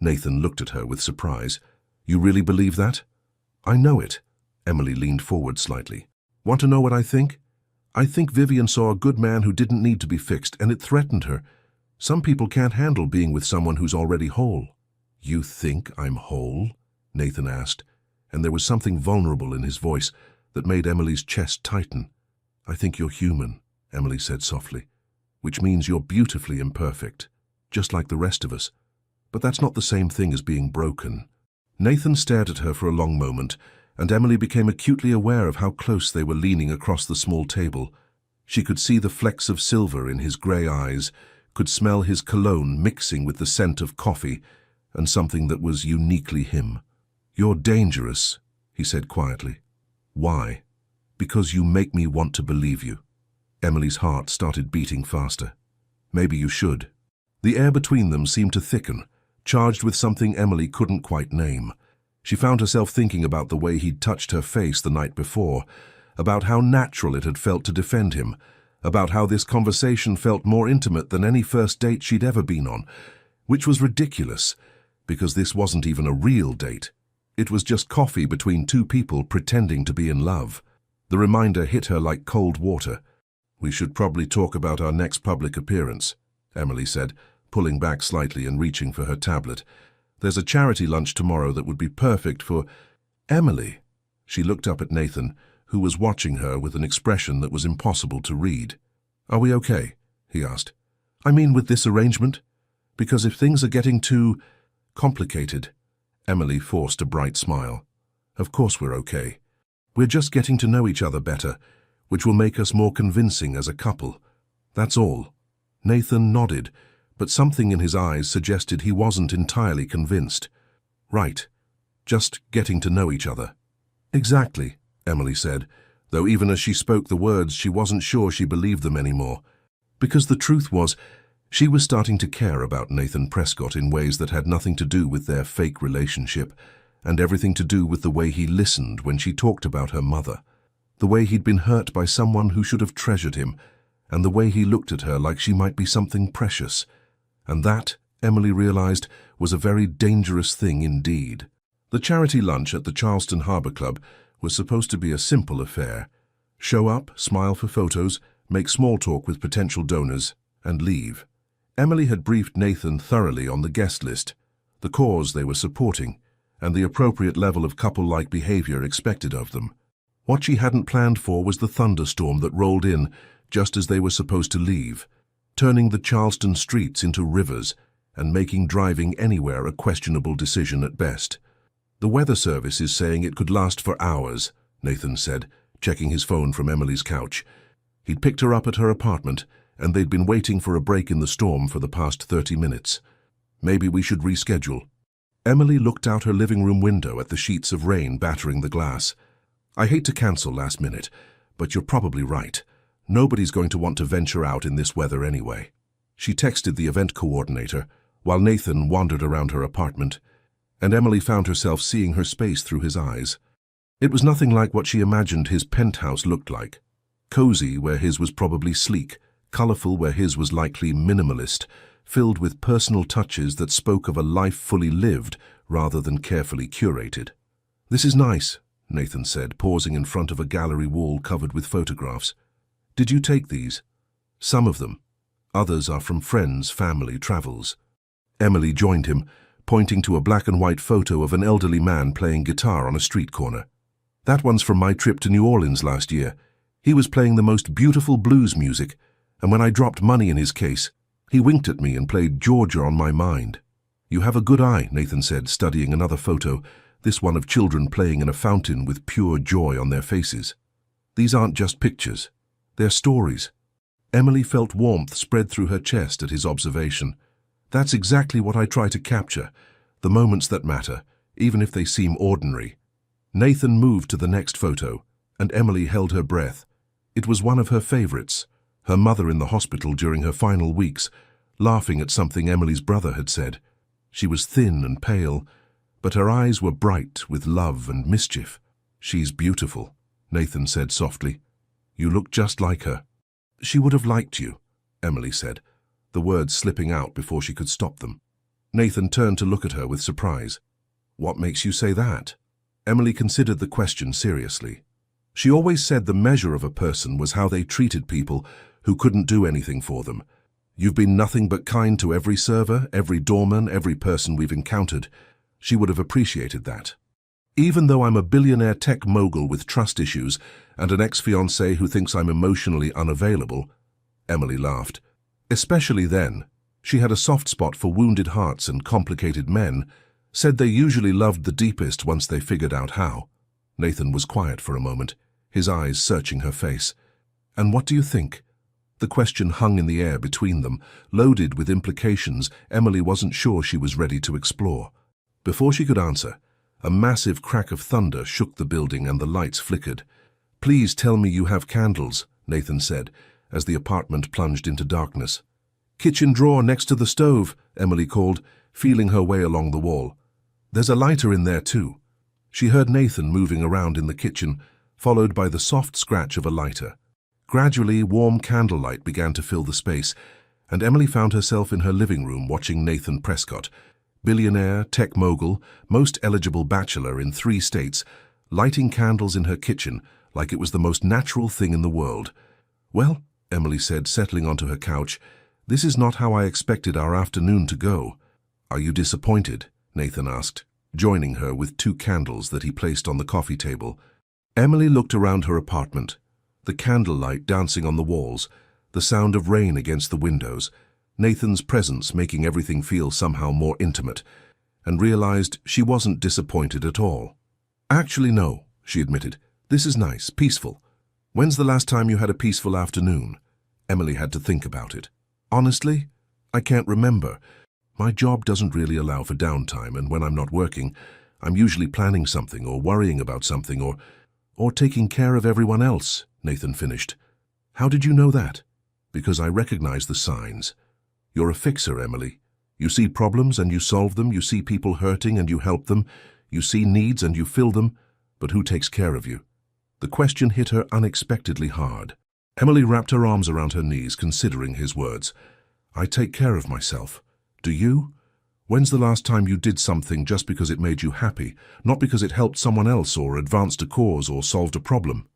Nathan looked at her with surprise. "You really believe that?" "I know it." Emily leaned forward slightly. "Want to know what I think? I think Vivian saw a good man who didn't need to be fixed, and it threatened her. Some people can't handle being with someone who's already whole." "You think I'm whole?" Nathan asked, and there was something vulnerable in his voice that made Emily's chest tighten. "I think you're human," Emily said softly, "which means you're beautifully imperfect, just like the rest of us. But that's not the same thing as being broken." Nathan stared at her for a long moment, and Emily became acutely aware of how close they were leaning across the small table. She could see the flecks of silver in his grey eyes, could smell his cologne mixing with the scent of coffee, and something that was uniquely him. "You're dangerous," he said quietly. "Why?" "Because you make me want to believe you." Emily's heart started beating faster. "Maybe you should." The air between them seemed to thicken, charged with something Emily couldn't quite name. She found herself thinking about the way he'd touched her face the night before, about how natural it had felt to defend him, about how this conversation felt more intimate than any first date she'd ever been on, which was ridiculous, because this wasn't even a real date. It was just coffee between two people pretending to be in love. The reminder hit her like cold water. "We should probably talk about our next public appearance," Emily said, pulling back slightly and reaching for her tablet. "There's a charity lunch tomorrow that would be perfect for—" "Emily." She looked up at Nathan, who was watching her with an expression that was impossible to read. "Are we okay?" he asked. "I mean with this arrangement? Because if things are getting too complicated—" Emily forced a bright smile. "Of course we're okay. We're just getting to know each other better, which will make us more convincing as a couple. That's all." Nathan nodded, but something in his eyes suggested he wasn't entirely convinced. "Right. Just getting to know each other." "Exactly," Emily said, though even as she spoke the words she wasn't sure she believed them anymore. Because the truth was, she was starting to care about Nathan Prescott in ways that had nothing to do with their fake relationship, and everything to do with the way he listened when she talked about her mother, the way he'd been hurt by someone who should have treasured him, and the way he looked at her like she might be something precious. And that, Emily realized, was a very dangerous thing indeed. The charity lunch at the Charleston Harbor Club was supposed to be a simple affair. Show up, smile for photos, make small talk with potential donors, and leave. Emily had briefed Nathan thoroughly on the guest list, the cause they were supporting, and the appropriate level of couple-like behavior expected of them. What she hadn't planned for was the thunderstorm that rolled in just as they were supposed to leave, turning the Charleston streets into rivers and making driving anywhere a questionable decision at best. "The weather service is saying it could last for hours," Nathan said, checking his phone from Emily's couch. He'd picked her up at her apartment, and they'd been waiting for a break in the storm for the past 30 minutes. "Maybe we should reschedule." Emily looked out her living room window at the sheets of rain battering the glass. "I hate to cancel last minute, but you're probably right. Nobody's going to want to venture out in this weather anyway." She texted the event coordinator, while Nathan wandered around her apartment, and Emily found herself seeing her space through his eyes. It was nothing like what she imagined his penthouse looked like. Cozy where his was probably sleek, colorful where his was likely minimalist, filled with personal touches that spoke of a life fully lived rather than carefully curated. "This is nice," Nathan said, pausing in front of a gallery wall covered with photographs. "Did you take these?" "Some of them. Others are from friends, family, travels." Emily joined him, pointing to a black and white photo of an elderly man playing guitar on a street corner. "That one's from my trip to New Orleans last year. He was playing the most beautiful blues music, and when I dropped money in his case, he winked at me and played Georgia on My Mind." "You have a good eye," Nathan said, studying another photo, this one of children playing in a fountain with pure joy on their faces. "These aren't just pictures. They're stories." Emily felt warmth spread through her chest at his observation. "That's exactly what I try to capture, the moments that matter, even if they seem ordinary." Nathan moved to the next photo, and Emily held her breath. It was one of her favorites, her mother in the hospital during her final weeks, laughing at something Emily's brother had said. She was thin and pale, but her eyes were bright with love and mischief. "She's beautiful," Nathan said softly. "You look just like her." "She would have liked you," Emily said, the words slipping out before she could stop them. Nathan turned to look at her with surprise. "What makes you say that?" Emily considered the question seriously. She always said the measure of a person was how they treated people who couldn't do anything for them. "You've been nothing but kind to every server, every doorman, every person we've encountered." She would have appreciated that. "Even though I'm a billionaire tech mogul with trust issues and an ex-fiancé who thinks I'm emotionally unavailable," Emily laughed. Especially then, she had a soft spot for wounded hearts and complicated men, said they usually loved the deepest once they figured out how. Nathan was quiet for a moment, his eyes searching her face. "And what do you think?" The question hung in the air between them, loaded with implications Emily wasn't sure she was ready to explore. Before she could answer, a massive crack of thunder shook the building and the lights flickered. "Please tell me you have candles," Nathan said, as the apartment plunged into darkness. "Kitchen drawer next to the stove," Emily called, feeling her way along the wall. "There's a lighter in there too." She heard Nathan moving around in the kitchen, followed by the soft scratch of a lighter. Gradually, warm candlelight began to fill the space, and Emily found herself in her living room watching Nathan Prescott, billionaire, tech mogul, most eligible bachelor in 3 states, lighting candles in her kitchen like it was the most natural thing in the world. "Well," Emily said, settling onto her couch, "this is not how I expected our afternoon to go." "Are you disappointed?" Nathan asked, joining her with 2 candles that he placed on the coffee table. Emily looked around her apartment, the candlelight dancing on the walls, the sound of rain against the windows, Nathan's presence making everything feel somehow more intimate, and realized she wasn't disappointed at all. "Actually, no," she admitted. "This is nice, peaceful." "When's the last time you had a peaceful afternoon?" Emily had to think about it. "Honestly, I can't remember. My job doesn't really allow for downtime, and when I'm not working, I'm usually planning something or worrying about something or taking care of everyone else," Nathan finished. "How did you know that?" "Because I recognize the signs. You're a fixer, Emily. You see problems and you solve them, you see people hurting and you help them, you see needs and you fill them, but who takes care of you?" The question hit her unexpectedly hard. Emily wrapped her arms around her knees, considering his words. "I take care of myself. Do you? When's the last time you did something just because it made you happy, not because it helped someone else or advanced a cause or solved a problem?"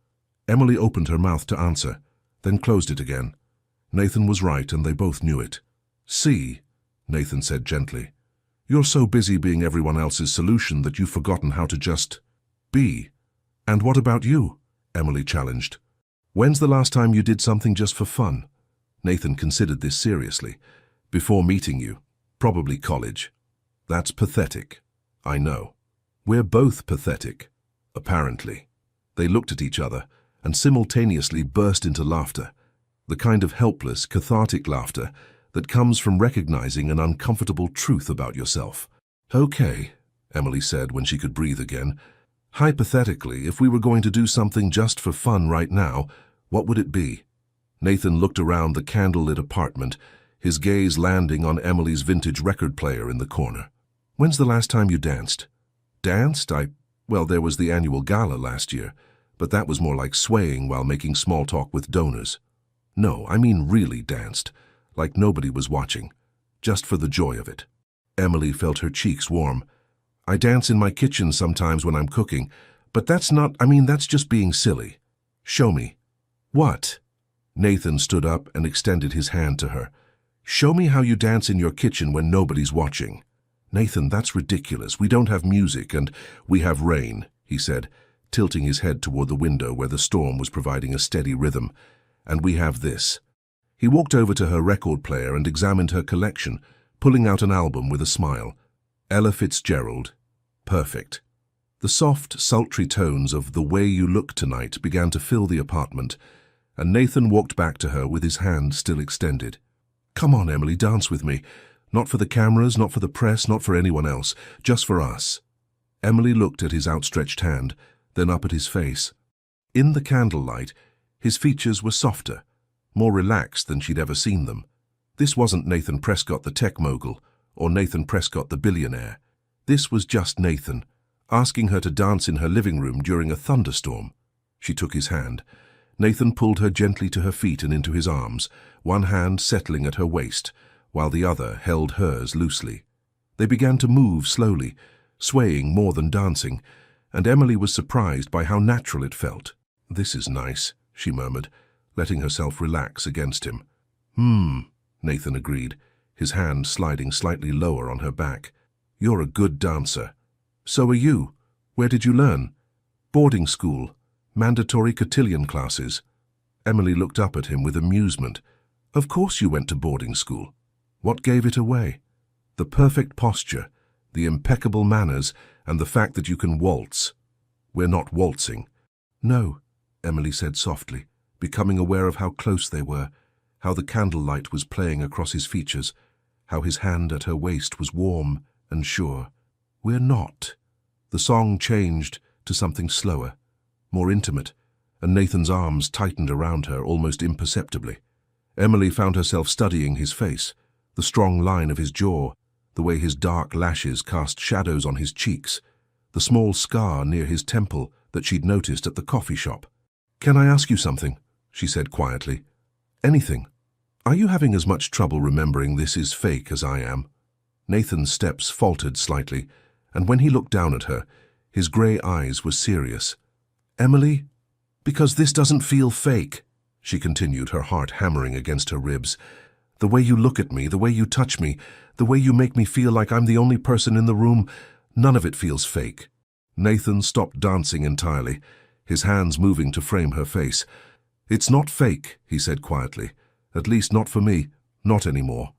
Emily opened her mouth to answer, then closed it again. Nathan was right, and they both knew it. "See," Nathan said gently, "you're so busy being everyone else's solution that you've forgotten how to just be." "And what about you?" Emily challenged. "When's the last time you did something just for fun?" Nathan considered this seriously. "Before meeting you. Probably college." "That's pathetic." "I know. We're both pathetic, apparently." They looked at each other and simultaneously burst into laughter, the kind of helpless, cathartic laughter that comes from recognizing an uncomfortable truth about yourself. "Okay," Emily said when she could breathe again. "Hypothetically, if we were going to do something just for fun right now, what would it be?" Nathan looked around the candlelit apartment, his gaze landing on Emily's vintage record player in the corner. "When's the last time you danced?" "Danced? Well, there was the annual gala last year, but that was more like swaying while making small talk with donors." "No, I mean really danced, like nobody was watching, just for the joy of it." Emily felt her cheeks warm. "I dance in my kitchen sometimes when I'm cooking, but that's just being silly." "Show me." "What?" Nathan stood up and extended his hand to her. "Show me how you dance in your kitchen when nobody's watching." "Nathan, that's ridiculous. We don't have music, and we have rain," he said, tilting his head toward the window where the storm was providing a steady rhythm. "And we have this." He walked over to her record player and examined her collection, pulling out an album with a smile. Ella Fitzgerald. Perfect. The soft, sultry tones of "The Way You Look Tonight" began to fill the apartment, and Nathan walked back to her with his hand still extended. "Come on, Emily, dance with me. Not for the cameras, not for the press, not for anyone else, just for us." Emily looked at his outstretched hand, then up at his face. In the candlelight, his features were softer, more relaxed than she'd ever seen them. This wasn't Nathan Prescott the tech mogul, or Nathan Prescott the billionaire. This was just Nathan, asking her to dance in her living room during a thunderstorm. She took his hand. Nathan pulled her gently to her feet and into his arms, one hand settling at her waist, while the other held hers loosely. They began to move slowly, swaying more than dancing, and Emily was surprised by how natural it felt. "This is nice," she murmured, letting herself relax against him. Nathan agreed, his hand sliding slightly lower on her back. "You're a good dancer." "So are you. Where did you learn?" "Boarding school. Mandatory cotillion classes." Emily looked up at him with amusement. "Of course you went to boarding school. What gave it away?" "The perfect posture, the impeccable manners, and the fact that you can waltz." "We're not waltzing." "No," Emily said softly, becoming aware of how close they were, how the candlelight was playing across his features, how his hand at her waist was warm and sure. "We're not." The song changed to something slower, more intimate, and Nathan's arms tightened around her almost imperceptibly. Emily found herself studying his face, the strong line of his jaw, the way his dark lashes cast shadows on his cheeks, the small scar near his temple that she'd noticed at the coffee shop. "Can I ask you something?" she said quietly. "Anything. Are you having as much trouble remembering this is fake as I am?" Nathan's steps faltered slightly, and when he looked down at her, his grey eyes were serious. "Emily, because this doesn't feel fake," she continued, her heart hammering against her ribs. "The way you look at me, the way you touch me, the way you make me feel like I'm the only person in the room, none of it feels fake." Nathan stopped dancing entirely, his hands moving to frame her face. "It's not fake," he said quietly. "At least not for me, not anymore."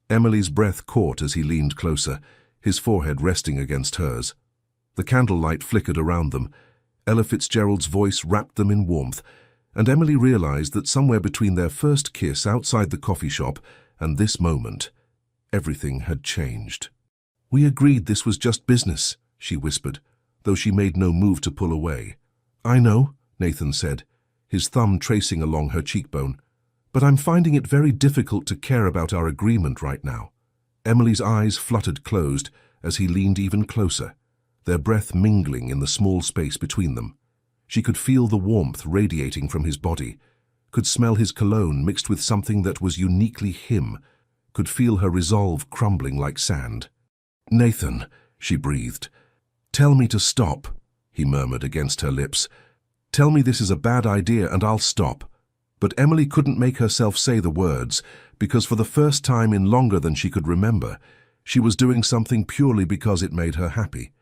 Emily's breath caught as he leaned closer, his forehead resting against hers. The candlelight flickered around them. Ella Fitzgerald's voice wrapped them in warmth, and Emily realized that somewhere between their first kiss outside the coffee shop and this moment, everything had changed. "We agreed this was just business," she whispered, though she made no move to pull away. "I know," Nathan said, his thumb tracing along her cheekbone, "but I'm finding it very difficult to care about our agreement right now." Emily's eyes fluttered closed as he leaned even closer, their breath mingling in the small space between them. She could feel the warmth radiating from his body, could smell his cologne mixed with something that was uniquely him, could feel her resolve crumbling like sand. "Nathan," she breathed. "Tell me to stop," he murmured against her lips. "Tell me this is a bad idea and I'll stop." But Emily couldn't make herself say the words, because for the first time in longer than she could remember, she was doing something purely because it made her happy.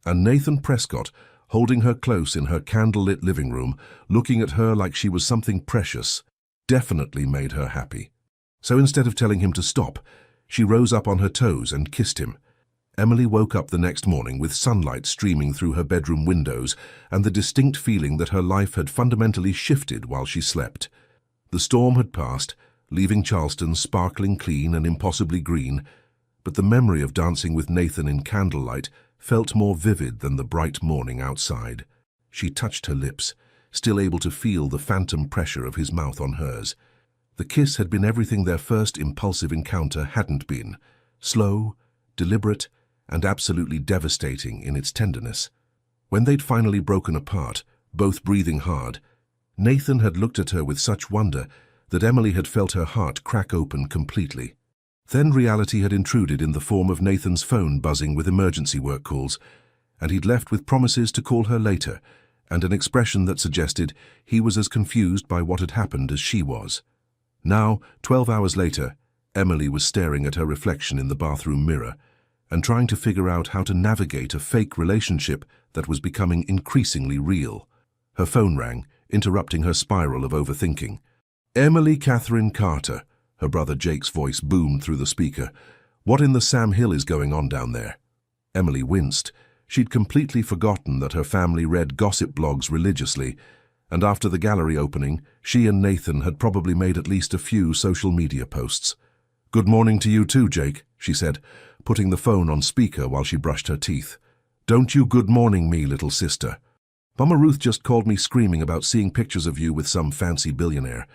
And Nathan Prescott, holding her close in her candlelit living room, looking at her like she was something precious, definitely made her happy. So instead of telling him to stop, she rose up on her toes and kissed him. Emily woke up the next morning with sunlight streaming through her bedroom windows and the distinct feeling that her life had fundamentally shifted while she slept. The storm had passed, leaving Charleston sparkling clean and impossibly green, but the memory of dancing with Nathan in candlelight felt more vivid than the bright morning outside. She touched her lips, still able to feel the phantom pressure of his mouth on hers. The kiss had been everything their first impulsive encounter hadn't been: slow, deliberate, and absolutely devastating in its tenderness. When they'd finally broken apart, both breathing hard, Nathan had looked at her with such wonder that Emily had felt her heart crack open completely. Then reality had intruded in the form of Nathan's phone buzzing with emergency work calls, and he'd left with promises to call her later, and an expression that suggested he was as confused by what had happened as she was. Now, 12 hours later, Emily was staring at her reflection in the bathroom mirror and trying to figure out how to navigate a fake relationship that was becoming increasingly real. Her phone rang, interrupting her spiral of overthinking. "Emily Catherine Carter," her brother Jake's voice boomed through the speaker. "What in the Sam Hill is going on down there?" Emily winced. She'd completely forgotten that her family read gossip blogs religiously, and after the gallery opening, she and Nathan had probably made at least a few social media posts. "Good morning to you too, Jake," she said, putting the phone on speaker while she brushed her teeth. "Don't you good morning me, little sister. Mama Ruth just called me screaming about seeing pictures of you with some fancy billionaire,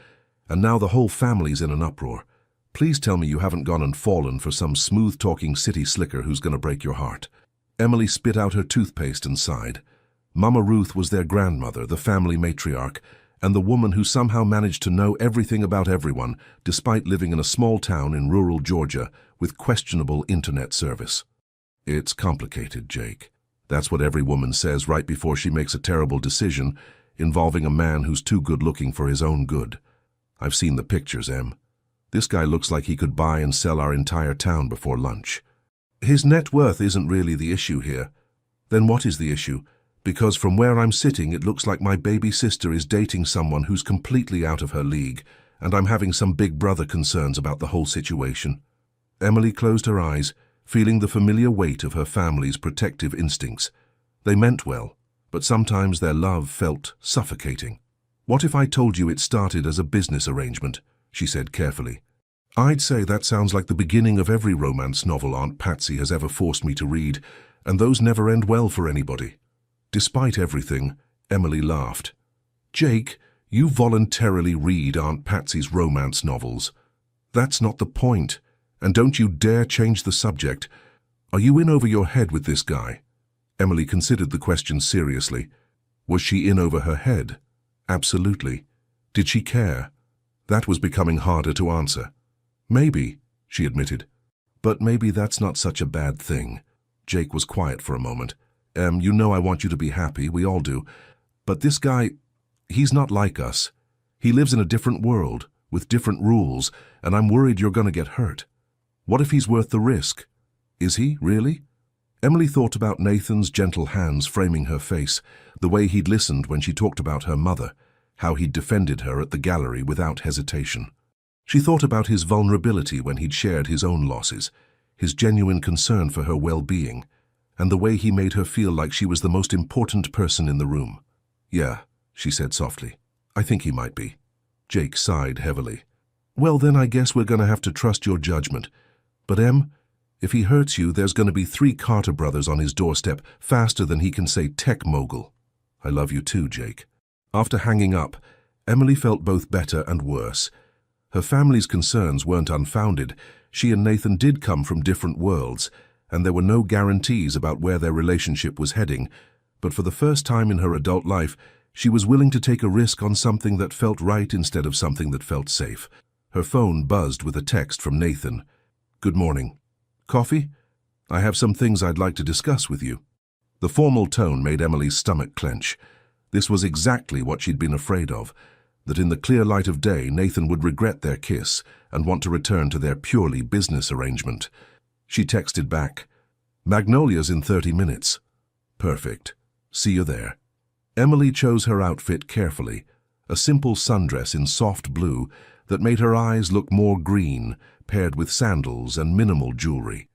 and now the whole family's in an uproar. Please tell me you haven't gone and fallen for some smooth-talking city slicker who's going to break your heart." Emily spit out her toothpaste and sighed. Mama Ruth was their grandmother, the family matriarch, and the woman who somehow managed to know everything about everyone, despite living in a small town in rural Georgia with questionable internet service. "It's complicated, Jake. That's what every woman says right before she makes a terrible decision involving a man who's too good-looking for his own good. I've seen the pictures, Em. This guy looks like he could buy and sell our entire town before lunch. His net worth isn't really the issue here." "Then what is the issue? Because from where I'm sitting, it looks like my baby sister is dating someone who's completely out of her league, and I'm having some big brother concerns about the whole situation." Emily closed her eyes, feeling the familiar weight of her family's protective instincts. They meant well, but sometimes their love felt suffocating. "What if I told you it started as a business arrangement?" she said carefully. "I'd say that sounds like the beginning of every romance novel Aunt Patsy has ever forced me to read, and those never end well for anybody." Despite everything, Emily laughed. "Jake, you voluntarily read Aunt Patsy's romance novels. That's not the point, and don't you dare change the subject. Are you in over your head with this guy?" Emily considered the question seriously. Was she in over her head? Absolutely. Did she care? That was becoming harder to answer. "Maybe," she admitted. "But maybe that's not such a bad thing." Jake was quiet for a moment. You know I want you to be happy, we all do. But this guy, he's not like us. He lives in a different world, with different rules, and I'm worried you're going to get hurt. What if he's worth the risk? Is he, really?" Emily thought about Nathan's gentle hands framing her face, the way he'd listened when she talked about her mother, how he'd defended her at the gallery without hesitation. She thought about his vulnerability when he'd shared his own losses, his genuine concern for her well-being, and the way he made her feel like she was the most important person in the room. "Yeah," she said softly. "I think he might be." Jake sighed heavily. "Well, then I guess we're going to have to trust your judgment. But Em, if he hurts you, there's going to be 3 Carter brothers on his doorstep faster than he can say tech mogul." "I love you too, Jake." After hanging up, Emily felt both better and worse. Her family's concerns weren't unfounded. She and Nathan did come from different worlds, and there were no guarantees about where their relationship was heading, but for the first time in her adult life, she was willing to take a risk on something that felt right instead of something that felt safe. Her phone buzzed with a text from Nathan. "Good morning. Coffee? I have some things I'd like to discuss with you." The formal tone made Emily's stomach clench. This was exactly what she'd been afraid of. that in the clear light of day Nathan would regret their kiss and want to return to their purely business arrangement. She texted back, "Magnolia's in 30 minutes. Perfect. See you there." Emily chose her outfit carefully, a simple sundress in soft blue that made her eyes look more green, paired with sandals and minimal jewelry.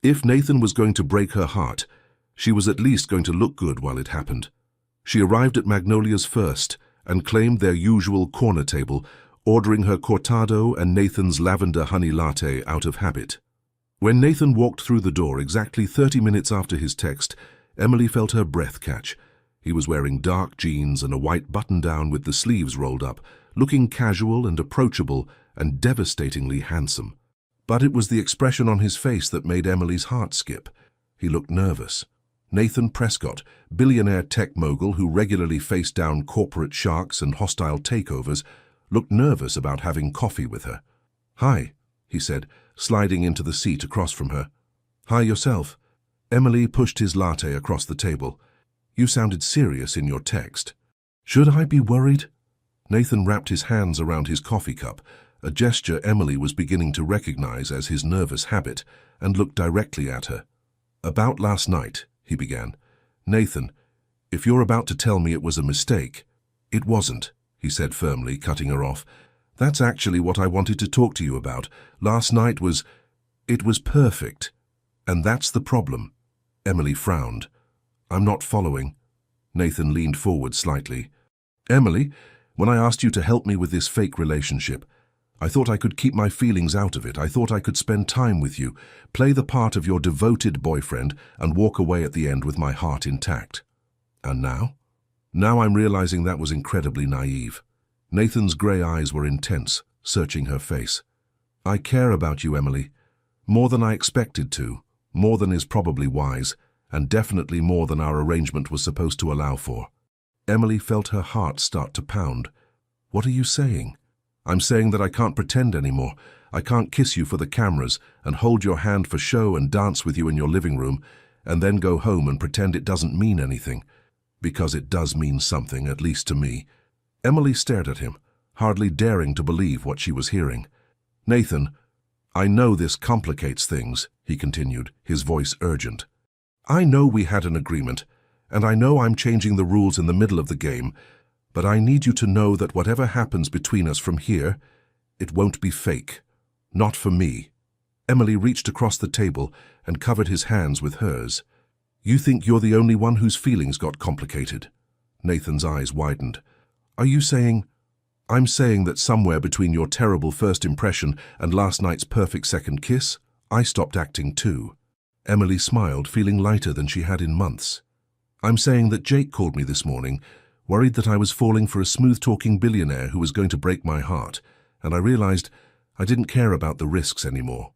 If Nathan was going to break her heart, she was at least going to look good while it happened. She arrived at Magnolia's first and claimed their usual corner table, ordering her cortado and Nathan's lavender honey latte out of habit. When Nathan walked through the door exactly 30 minutes after his text, Emily felt her breath catch. He was wearing dark jeans and a white button-down with the sleeves rolled up, looking casual and approachable and devastatingly handsome. But it was the expression on his face that made Emily's heart skip. He looked nervous. Nathan Prescott, billionaire tech mogul who regularly faced down corporate sharks and hostile takeovers, looked nervous about having coffee with her. "Hi," he said, sliding into the seat across from her. "Hi yourself." Emily pushed his latte across the table. "You sounded serious in your text." "Should I be worried?" Nathan wrapped his hands around his coffee cup, a gesture Emily was beginning to recognize as his nervous habit, and looked directly at her. "About last night," he began. "Nathan, if you're about to tell me it was a mistake—" "It wasn't," he said firmly, cutting her off. "That's actually what I wanted to talk to you about. Last night it was perfect. And that's the problem." Emily frowned. "I'm not following." Nathan leaned forward slightly. "Emily, when I asked you to help me with this fake relationship, I thought I could keep my feelings out of it. I thought I could spend time with you, play the part of your devoted boyfriend, and walk away at the end with my heart intact. And now? Now I'm realizing that was incredibly naive." Nathan's grey eyes were intense, searching her face. "I care about you, Emily. More than I expected to, more than is probably wise, and definitely more than our arrangement was supposed to allow for." Emily felt her heart start to pound. "What are you saying?" "I'm saying that I can't pretend anymore. I can't kiss you for the cameras and hold your hand for show and dance with you in your living room and then go home and pretend it doesn't mean anything. Because it does mean something, at least to me." Emily stared at him, hardly daring to believe what she was hearing. "Nathan, I know this complicates things," he continued, his voice urgent. "I know we had an agreement, and I know I'm changing the rules in the middle of the game, but I need you to know that whatever happens between us from here, it won't be fake. Not for me." Emily reached across the table and covered his hands with hers. "You think you're the only one whose feelings got complicated?" Nathan's eyes widened. "Are you saying—" "I'm saying that somewhere between your terrible first impression and last night's perfect second kiss, I stopped acting too." Emily smiled, feeling lighter than she had in months. "I'm saying that Jake called me this morning, worried that I was falling for a smooth-talking billionaire who was going to break my heart, and I realized I didn't care about the risks anymore."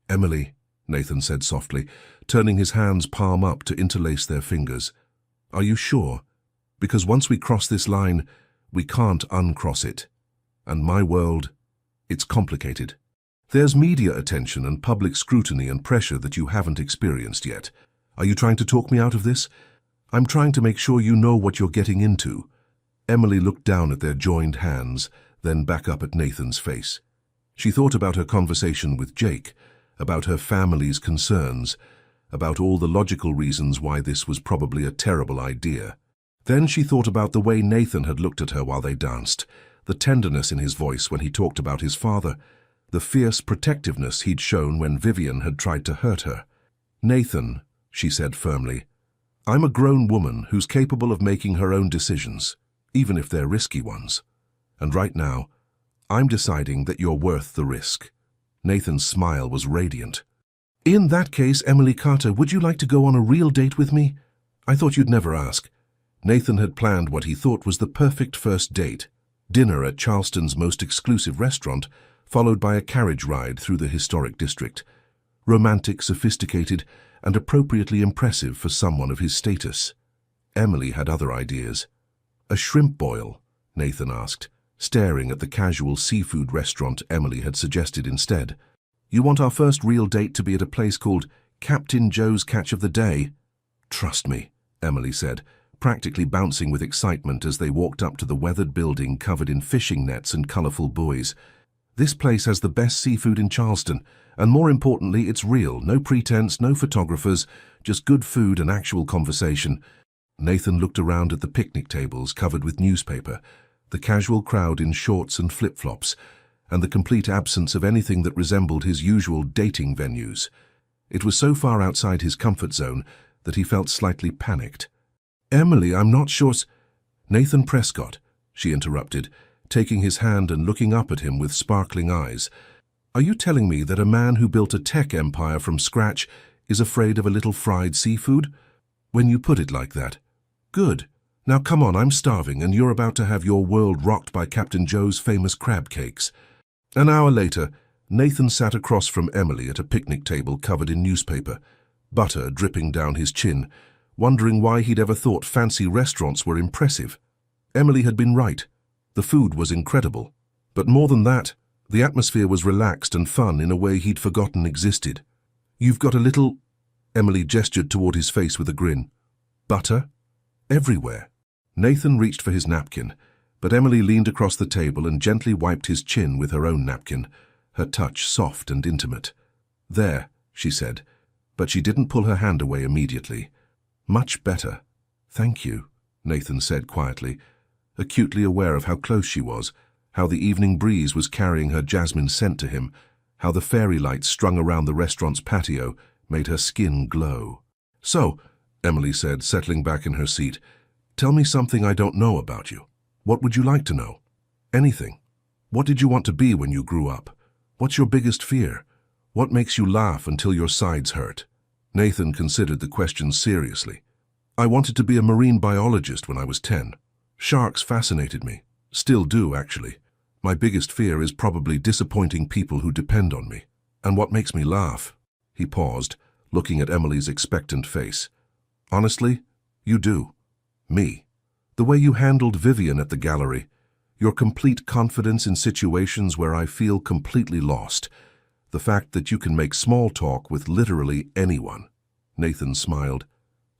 "Emily," Nathan said softly, turning his hands palm up to interlace their fingers. "Are you sure? Because once we cross this line, we can't uncross it. And my world, it's complicated. There's media attention and public scrutiny and pressure that you haven't experienced yet. Are you trying to talk me out of this? I'm trying to make sure you know what you're getting into." Emily looked down at their joined hands, then back up at Nathan's face. She thought about her conversation with Jake, about her family's concerns, about all the logical reasons why this was probably a terrible idea. Then she thought about the way Nathan had looked at her while they danced, the tenderness in his voice when he talked about his father, the fierce protectiveness he'd shown when Vivian had tried to hurt her. "Nathan," she said firmly, "I'm a grown woman who's capable of making her own decisions, even if they're risky ones. And right now, I'm deciding that you're worth the risk." Nathan's smile was radiant. "In that case, Emily Carter, would you like to go on a real date with me?" "I thought you'd never ask." Nathan had planned what he thought was the perfect first date, dinner at Charleston's most exclusive restaurant, followed by a carriage ride through the historic district. Romantic, sophisticated, and appropriately impressive for someone of his status. Emily had other ideas. "A shrimp boil?" Nathan asked, staring at the casual seafood restaurant Emily had suggested instead. "You want our first real date to be at a place called Captain Joe's Catch of the Day?" "Trust me," Emily said, practically bouncing with excitement as they walked up to the weathered building covered in fishing nets and colorful buoys. "This place has the best seafood in Charleston, and more importantly, it's real. No pretense, no photographers, just good food and actual conversation." Nathan looked around at the picnic tables covered with newspaper, the casual crowd in shorts and flip-flops, and the complete absence of anything that resembled his usual dating venues. It was so far outside his comfort zone that he felt slightly panicked. "Emily, I'm not sure." "Nathan Prescott," she interrupted, taking his hand and looking up at him with sparkling eyes. "Are you telling me that a man who built a tech empire from scratch is afraid of a little fried seafood? When you put it like that. Good. Now come on, I'm starving and you're about to have your world rocked by Captain Joe's famous crab cakes." An hour later, Nathan sat across from Emily at a picnic table covered in newspaper, butter dripping down his chin, wondering why he'd ever thought fancy restaurants were impressive. Emily had been right. The food was incredible. But more than that, the atmosphere was relaxed and fun in a way he'd forgotten existed. "You've got a little—" Emily gestured toward his face with a grin. "Butter? Everywhere." Nathan reached for his napkin, but Emily leaned across the table and gently wiped his chin with her own napkin, her touch soft and intimate. "There," she said, but she didn't pull her hand away immediately. "Much better. Thank you," Nathan said quietly, acutely aware of how close she was, how the evening breeze was carrying her jasmine scent to him, how the fairy lights strung around the restaurant's patio made her skin glow. "So," Emily said, settling back in her seat, "tell me something I don't know about you. What would you like to know? Anything. What did you want to be when you grew up? What's your biggest fear? What makes you laugh until your sides hurt?" Nathan considered the question seriously. "I wanted to be a marine biologist when I was 10. Sharks fascinated me. Still do, actually. My biggest fear is probably disappointing people who depend on me. And what makes me laugh?" He paused, looking at Emily's expectant face. "Honestly, you do. Me. The way you handled Vivian at the gallery. Your complete confidence in situations where I feel completely lost. The fact that you can make small talk with literally anyone." Nathan smiled.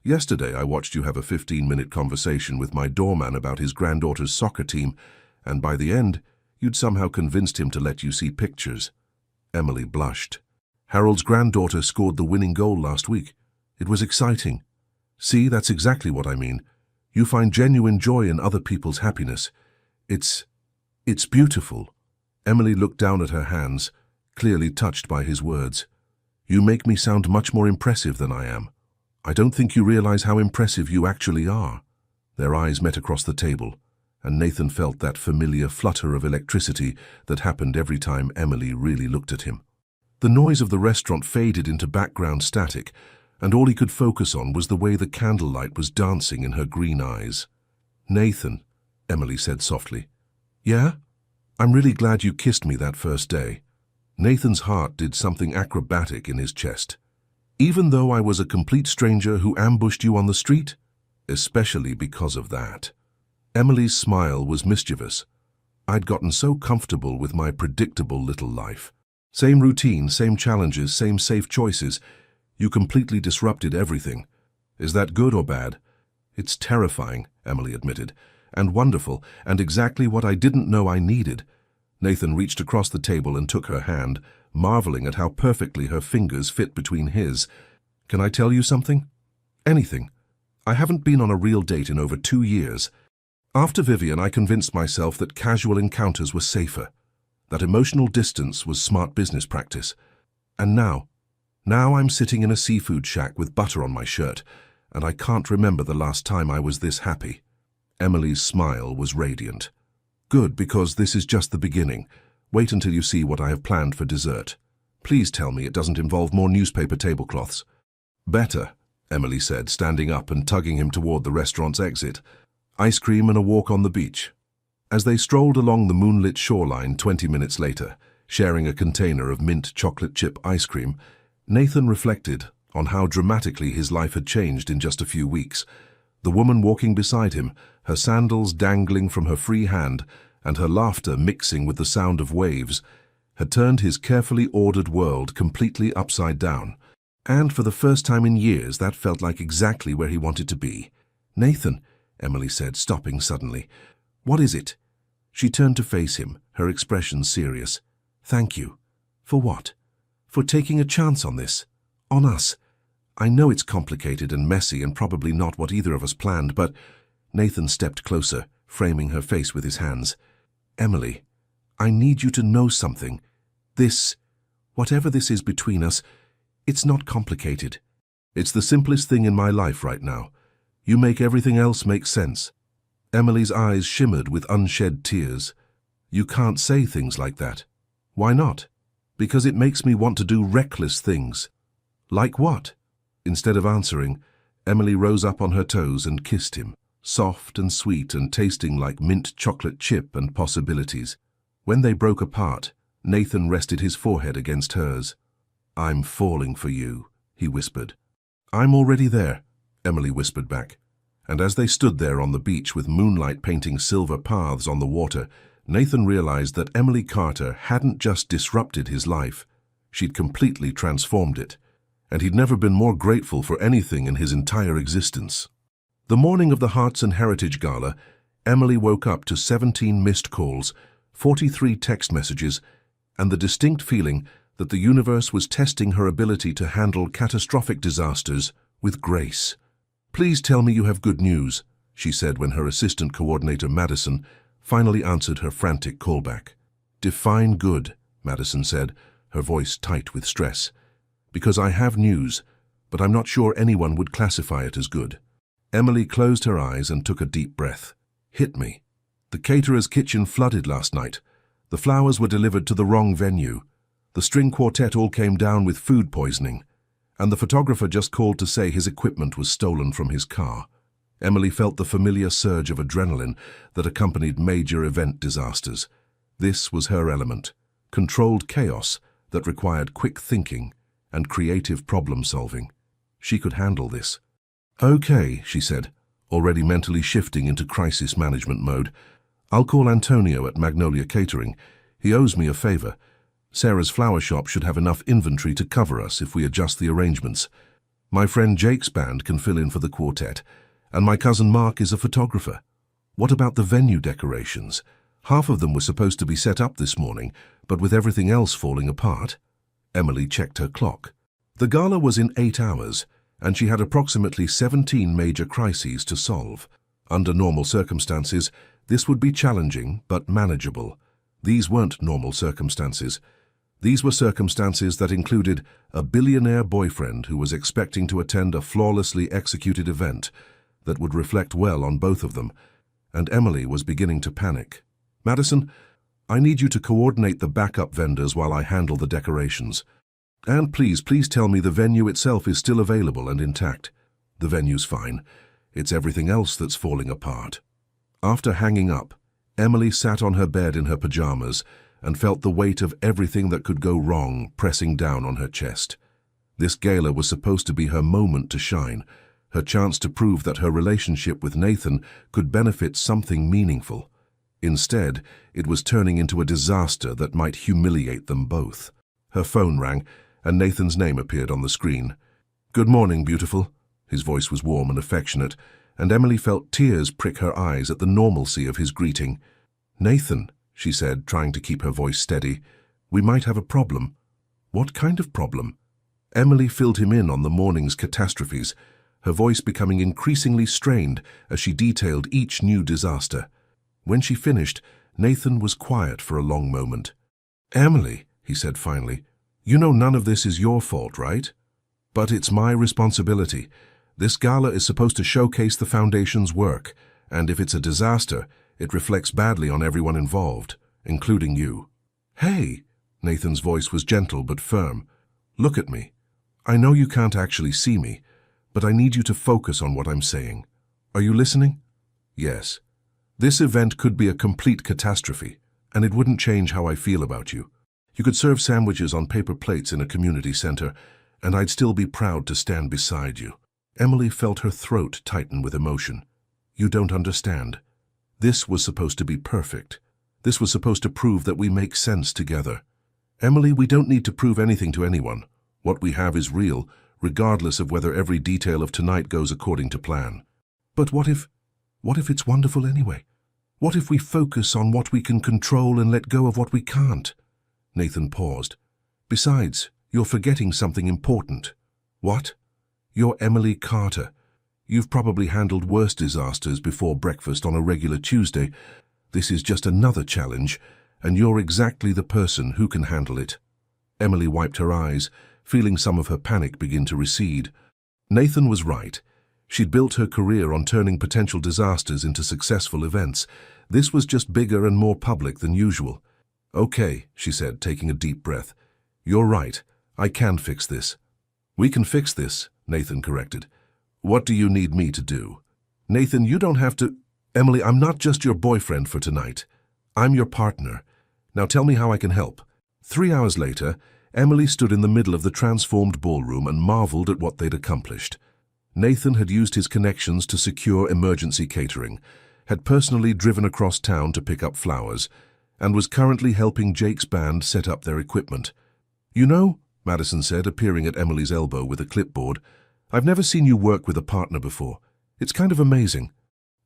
"Yesterday I watched you have a 15-minute conversation with my doorman about his granddaughter's soccer team, and by the end, you'd somehow convinced him to let you see pictures." Emily blushed. "Harold's granddaughter scored the winning goal last week. It was exciting. See, that's exactly what I mean. You find genuine joy in other people's happiness. It's beautiful." Emily looked down at her hands, clearly touched by his words. "You make me sound much more impressive than I am. I don't think you realize how impressive you actually are." Their eyes met across the table, and Nathan felt that familiar flutter of electricity that happened every time Emily really looked at him. The noise of the restaurant faded into background static, and all he could focus on was the way the candlelight was dancing in her green eyes. "Nathan," Emily said softly. "Yeah? I'm really glad you kissed me that first day." Nathan's heart did something acrobatic in his chest. "Even though I was a complete stranger who ambushed you on the street? Especially because of that." Emily's smile was mischievous. "I'd gotten so comfortable with my predictable little life. Same routine, same challenges, same safe choices. You completely disrupted everything. Is that good or bad?" "It's terrifying," Emily admitted, "and wonderful, and exactly what I didn't know I needed." Nathan reached across the table and took her hand, marveling at how perfectly her fingers fit between his. "Can I tell you something? Anything. I haven't been on a real date in over 2 years. After Vivian, I convinced myself that casual encounters were safer, that emotional distance was smart business practice. And now I'm sitting in a seafood shack with butter on my shirt, and I can't remember the last time I was this happy." Emily's smile was radiant. "Good, because this is just the beginning. Wait until you see what I have planned for dessert. Please tell me it doesn't involve more newspaper tablecloths." "Better," Emily said, standing up and tugging him toward the restaurant's exit. "Ice cream and a walk on the beach." As they strolled along the moonlit shoreline 20 minutes later, sharing a container of mint chocolate chip ice cream, Nathan reflected on how dramatically his life had changed in just a few weeks. The woman walking beside him, her sandals dangling from her free hand and her laughter mixing with the sound of waves, had turned his carefully ordered world completely upside down. And for the first time in years, that felt like exactly where he wanted to be. "Nathan, Emily said, stopping suddenly. "What is it?" She turned to face him, her expression serious. "Thank you." "For what?" "For taking a chance on this. On us. I know it's complicated and messy and probably not what either of us planned, but—" Nathan stepped closer, framing her face with his hands. "Emily, I need you to know something. Whatever this is between us, it's not complicated. It's the simplest thing in my life right now. You make everything else make sense." Emily's eyes shimmered with unshed tears. "You can't say things like that." "Why not?" "Because it makes me want to do reckless things." "Like what?" Instead of answering, Emily rose up on her toes and kissed him, soft and sweet and tasting like mint chocolate chip and possibilities. When they broke apart, Nathan rested his forehead against hers. "I'm falling for you," he whispered. "I'm already there," Emily whispered back. And as they stood there on the beach with moonlight painting silver paths on the water, Nathan realized that Emily Carter hadn't just disrupted his life, she'd completely transformed it, and he'd never been more grateful for anything in his entire existence. The morning of the Hearts and Heritage Gala, Emily woke up to 17 missed calls, 43 text messages, and the distinct feeling that the universe was testing her ability to handle catastrophic disasters with grace. "Please tell me you have good news," she said when her assistant coordinator Madison finally answered her frantic callback. "Define good," Madison said, her voice tight with stress. "Because I have news, but I'm not sure anyone would classify it as good." Emily closed her eyes and took a deep breath. "Hit me. The caterer's kitchen flooded last night. The flowers were delivered to the wrong venue. The string quartet all came down with food poisoning. And the photographer just called to say his equipment was stolen from his car." Emily felt the familiar surge of adrenaline that accompanied major event disasters. This was her element, controlled chaos that required quick thinking and creative problem-solving. She could handle this. "Okay," she said, already mentally shifting into crisis management mode. "I'll call Antonio at Magnolia Catering. He owes me a favor. Sarah's flower shop should have enough inventory to cover us if we adjust the arrangements. My friend Jake's band can fill in for the quartet, and my cousin Mark is a photographer. What about the venue decorations? Half of them were supposed to be set up this morning, but with everything else falling apart." Emily checked her clock. The gala was in 8 hours, and she had approximately 17 major crises to solve. Under normal circumstances, this would be challenging but manageable. These weren't normal circumstances. These were circumstances that included a billionaire boyfriend who was expecting to attend a flawlessly executed event that would reflect well on both of them, and Emily was beginning to panic. "Madison, I need you to coordinate the backup vendors while I handle the decorations. And please tell me the venue itself is still available and intact." "The venue's fine. It's everything else that's falling apart." After hanging up, Emily sat on her bed in her pajamas and felt the weight of everything that could go wrong pressing down on her chest. This gala was supposed to be her moment to shine, her chance to prove that her relationship with Nathan could benefit something meaningful. Instead, it was turning into a disaster that might humiliate them both. Her phone rang, and Nathan's name appeared on the screen. "Good morning, beautiful." His voice was warm and affectionate, and Emily felt tears prick her eyes at the normalcy of his greeting. "Nathan," she said, trying to keep her voice steady, "we might have a problem." "What kind of problem?" Emily filled him in on the morning's catastrophes, her voice becoming increasingly strained as she detailed each new disaster. When she finished, Nathan was quiet for a long moment. "Emily," he said finally, "you know none of this is your fault, right? But it's my responsibility. This gala is supposed to showcase the Foundation's work, and if it's a disaster, it reflects badly on everyone involved, including you." "Hey," Nathan's voice was gentle but firm. "Look at me. I know you can't actually see me, but I need you to focus on what I'm saying. Are you listening?" "Yes. This event could be a complete catastrophe, and it wouldn't change how I feel about you. You could serve sandwiches on paper plates in a community center, and I'd still be proud to stand beside you." Emily felt her throat tighten with emotion. "You don't understand. This was supposed to be perfect. This was supposed to prove that we make sense together. Emily, we don't need to prove anything to anyone. What we have is real, regardless of whether every detail of tonight goes according to plan." "But what if—" What if it's wonderful anyway? What if we focus on what we can control and let go of what we can't? Nathan paused. Besides, you're forgetting something important. What? You're Emily Carter. You've probably handled worse disasters before breakfast on a regular Tuesday. This is just another challenge, and you're exactly the person who can handle it. Emily wiped her eyes, feeling some of her panic begin to recede. Nathan was right. She'd built her career on turning potential disasters into successful events. This was just bigger and more public than usual. Okay, she said, taking a deep breath. You're right. I can fix this. We can fix this, Nathan corrected. What do you need me to do? Nathan, you don't have to... Emily, I'm not just your boyfriend for tonight. I'm your partner. Now tell me how I can help. 3 hours later, Emily stood in the middle of the transformed ballroom and marveled at what they'd accomplished. Nathan had used his connections to secure emergency catering, had personally driven across town to pick up flowers, and was currently helping Jake's band set up their equipment. You know, Madison said, appearing at Emily's elbow with a clipboard, I've never seen you work with a partner before. It's kind of amazing.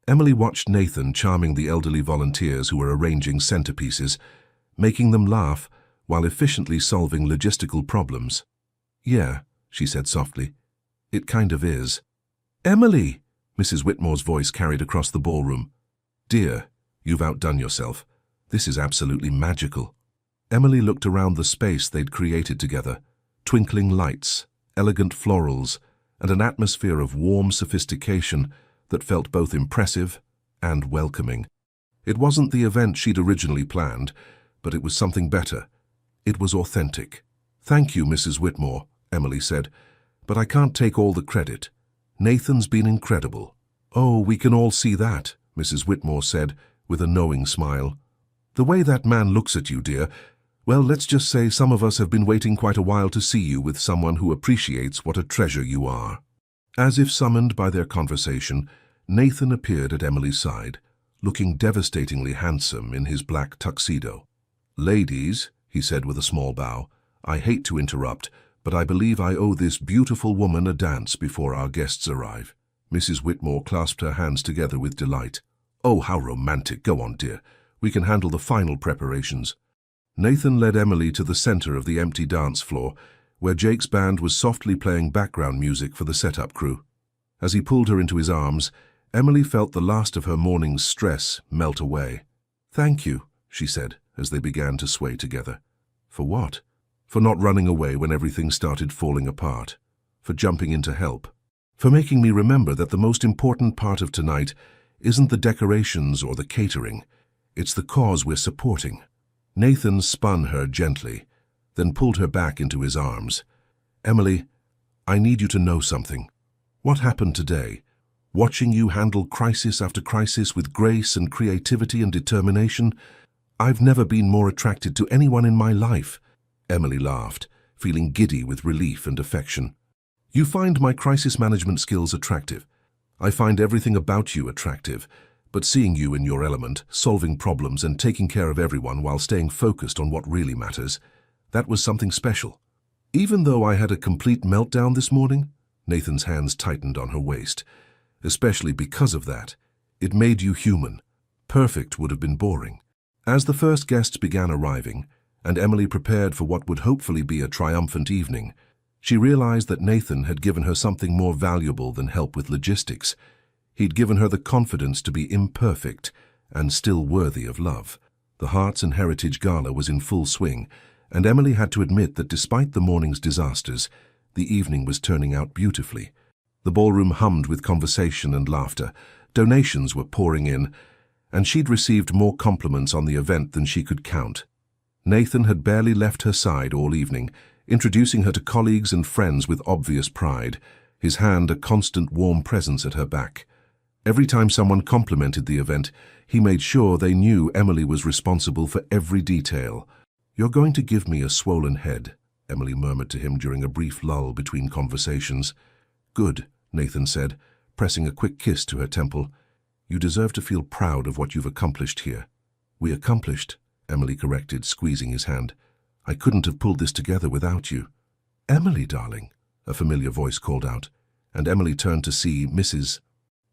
Emily watched Nathan charming the elderly volunteers who were arranging centerpieces, making them laugh while efficiently solving logistical problems. Yeah, she said softly. It kind of is. Emily, Mrs. Whitmore's voice carried across the ballroom. Dear, you've outdone yourself. This is absolutely magical. Emily looked around the space they'd created together. Twinkling lights, elegant florals, and an atmosphere of warm sophistication that felt both impressive and welcoming. It wasn't the event she'd originally planned, but it was something better. It was authentic. Thank you, Mrs. Whitmore, Emily said, but I can't take all the credit. Nathan's been incredible. Oh, we can all see that, Mrs. Whitmore said, with a knowing smile. The way that man looks at you, dear, well, let's just say some of us have been waiting quite a while to see you with someone who appreciates what a treasure you are. As if summoned by their conversation, Nathan appeared at Emily's side, looking devastatingly handsome in his black tuxedo. Ladies, he said with a small bow, I hate to interrupt, but I believe I owe this beautiful woman a dance before our guests arrive. Mrs. Whitmore clasped her hands together with delight. Oh, how romantic. Go on, dear. We can handle the final preparations. Nathan led Emily to the center of the empty dance floor, where Jake's band was softly playing background music for the setup crew. As he pulled her into his arms, Emily felt the last of her morning's stress melt away. Thank you, she said, as they began to sway together. For what? For not running away when everything started falling apart. For jumping in to help. For making me remember that the most important part of tonight isn't the decorations or the catering. It's the cause we're supporting. Nathan spun her gently, then pulled her back into his arms. Emily, I need you to know something. What happened today? Watching you handle crisis after crisis with grace and creativity and determination, I've never been more attracted to anyone in my life. Emily laughed, feeling giddy with relief and affection. You find my crisis management skills attractive. I find everything about you attractive. But seeing you in your element, solving problems and taking care of everyone while staying focused on what really matters, that was something special. Even though I had a complete meltdown this morning, Nathan's hands tightened on her waist. Especially because of that, it made you human. Perfect would have been boring. As the first guests began arriving, and Emily prepared for what would hopefully be a triumphant evening, she realized that Nathan had given her something more valuable than help with logistics. He'd given her the confidence to be imperfect and still worthy of love. The Hearts and Heritage Gala was in full swing, and Emily had to admit that despite the morning's disasters, the evening was turning out beautifully. The ballroom hummed with conversation and laughter, donations were pouring in, and she'd received more compliments on the event than she could count. Nathan had barely left her side all evening, introducing her to colleagues and friends with obvious pride, his hand a constant warm presence at her back. Every time someone complimented the event, he made sure they knew Emily was responsible for every detail. You're going to give me a swollen head, Emily murmured to him during a brief lull between conversations. Good, Nathan said, pressing a quick kiss to her temple. You deserve to feel proud of what you've accomplished here. We accomplished, Emily corrected, squeezing his hand. I couldn't have pulled this together without you. Emily, darling, a familiar voice called out, and Emily turned to see Mrs.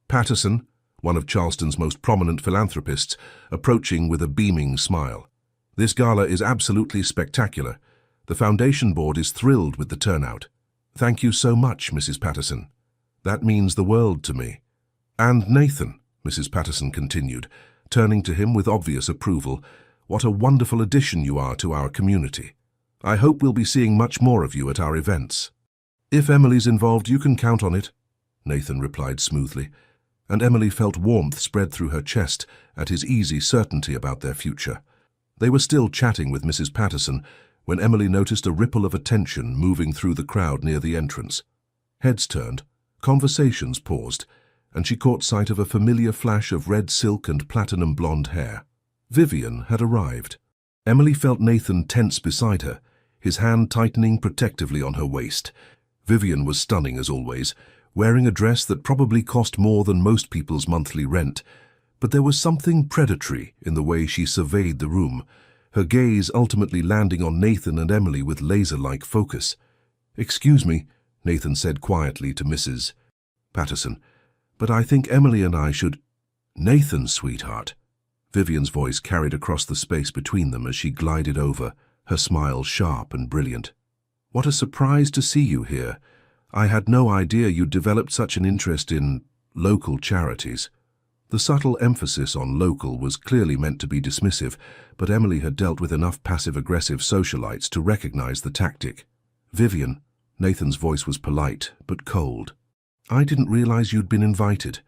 Patterson, one of Charleston's most prominent philanthropists, approaching with a beaming smile. "This gala is absolutely spectacular. The foundation board is thrilled with the turnout. Thank you so much, Mrs. Patterson. That means the world to me. And Nathan," Mrs. Patterson continued, turning to him with obvious approval, "what a wonderful addition you are to our community. I hope we'll be seeing much more of you at our events." "If Emily's involved, you can count on it," Nathan replied smoothly, and Emily felt warmth spread through her chest at his easy certainty about their future. They were still chatting with Mrs. Patterson when Emily noticed a ripple of attention moving through the crowd near the entrance. Heads turned, conversations paused, and she caught sight of a familiar flash of red silk and platinum blonde hair. Vivian had arrived. Emily felt Nathan tense beside her, his hand tightening protectively on her waist. Vivian was stunning as always, wearing a dress that probably cost more than most people's monthly rent, but there was something predatory in the way she surveyed the room, her gaze ultimately landing on Nathan and Emily with laser-like focus. "Excuse me," Nathan said quietly to Mrs. Patterson, "but I think Emily and I should—" "Nathan, sweetheart." Vivian's voice carried across the space between them as she glided over, her smile sharp and brilliant. "What a surprise to see you here. I had no idea you'd developed such an interest in local charities." The subtle emphasis on local was clearly meant to be dismissive, but Emily had dealt with enough passive-aggressive socialites to recognize the tactic. "Vivian," Nathan's voice was polite, but cold. "I didn't realize you'd been invited."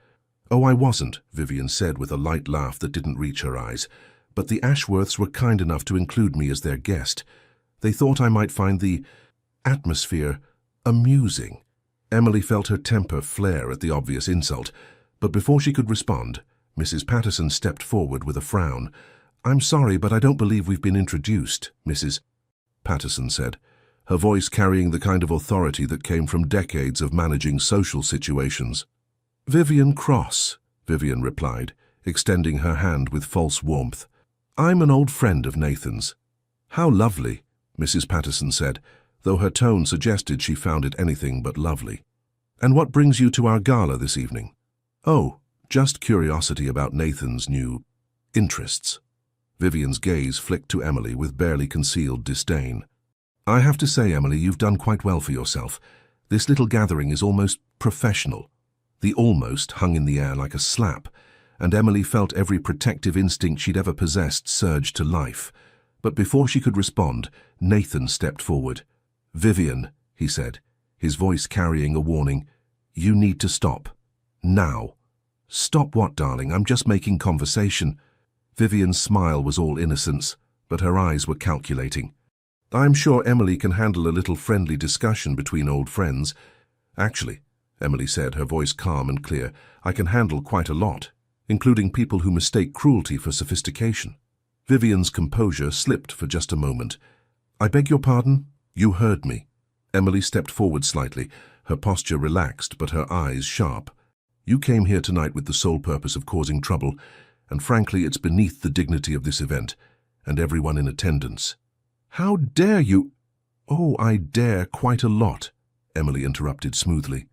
"Oh, I wasn't," Vivian said with a light laugh that didn't reach her eyes, "but the Ashworths were kind enough to include me as their guest. They thought I might find the atmosphere amusing." Emily felt her temper flare at the obvious insult, but before she could respond, Mrs. Patterson stepped forward with a frown. "I'm sorry, but I don't believe we've been introduced," Mrs. Patterson said, her voice carrying the kind of authority that came from decades of managing social situations. "Vivian Cross," Vivian replied, extending her hand with false warmth. "I'm an old friend of Nathan's." "How lovely," Mrs. Patterson said, though her tone suggested she found it anything but lovely. "And what brings you to our gala this evening?" "Oh, just curiosity about Nathan's new interests." Vivian's gaze flicked to Emily with barely concealed disdain. "I have to say, Emily, you've done quite well for yourself. This little gathering is almost professional." The almost hung in the air like a slap, and Emily felt every protective instinct she'd ever possessed surge to life. But before she could respond, Nathan stepped forward. "Vivian," he said, his voice carrying a warning, "you need to stop. Now." "Stop what, darling? I'm just making conversation." Vivian's smile was all innocence, but her eyes were calculating. "I'm sure Emily can handle a little friendly discussion between old friends." "Actually," Emily said, her voice calm and clear, "I can handle quite a lot, including people who mistake cruelty for sophistication." Vivian's composure slipped for just a moment. "I beg your pardon? You heard me." Emily stepped forward slightly, her posture relaxed but her eyes sharp. "You came here tonight with the sole purpose of causing trouble, and frankly it's beneath the dignity of this event and everyone in attendance." "How dare you—" "Oh, I dare quite a lot," Emily interrupted smoothly.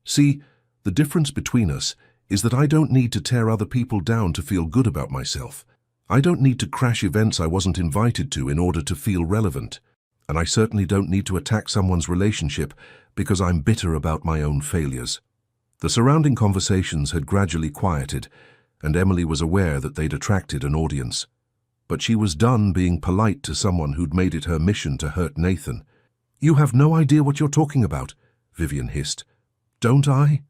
"See, the difference between us is that I don't need to tear other people down to feel good about myself. I don't need to crash events I wasn't invited to in order to feel relevant. And I certainly don't need to attack someone's relationship because I'm bitter about my own failures." The surrounding conversations had gradually quieted, and Emily was aware that they'd attracted an audience. But she was done being polite to someone who'd made it her mission to hurt Nathan. "You have no idea what you're talking about," Vivian hissed. "Don't I?"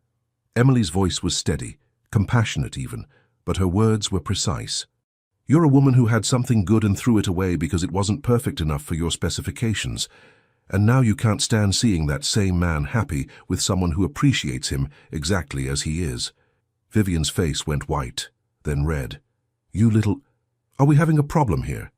Emily's voice was steady, compassionate even, but her words were precise. "You're a woman who had something good and threw it away because it wasn't perfect enough for your specifications. And now you can't stand seeing that same man happy with someone who appreciates him exactly as he is." Vivian's face went white, then red. "You little— Are we having a problem here?"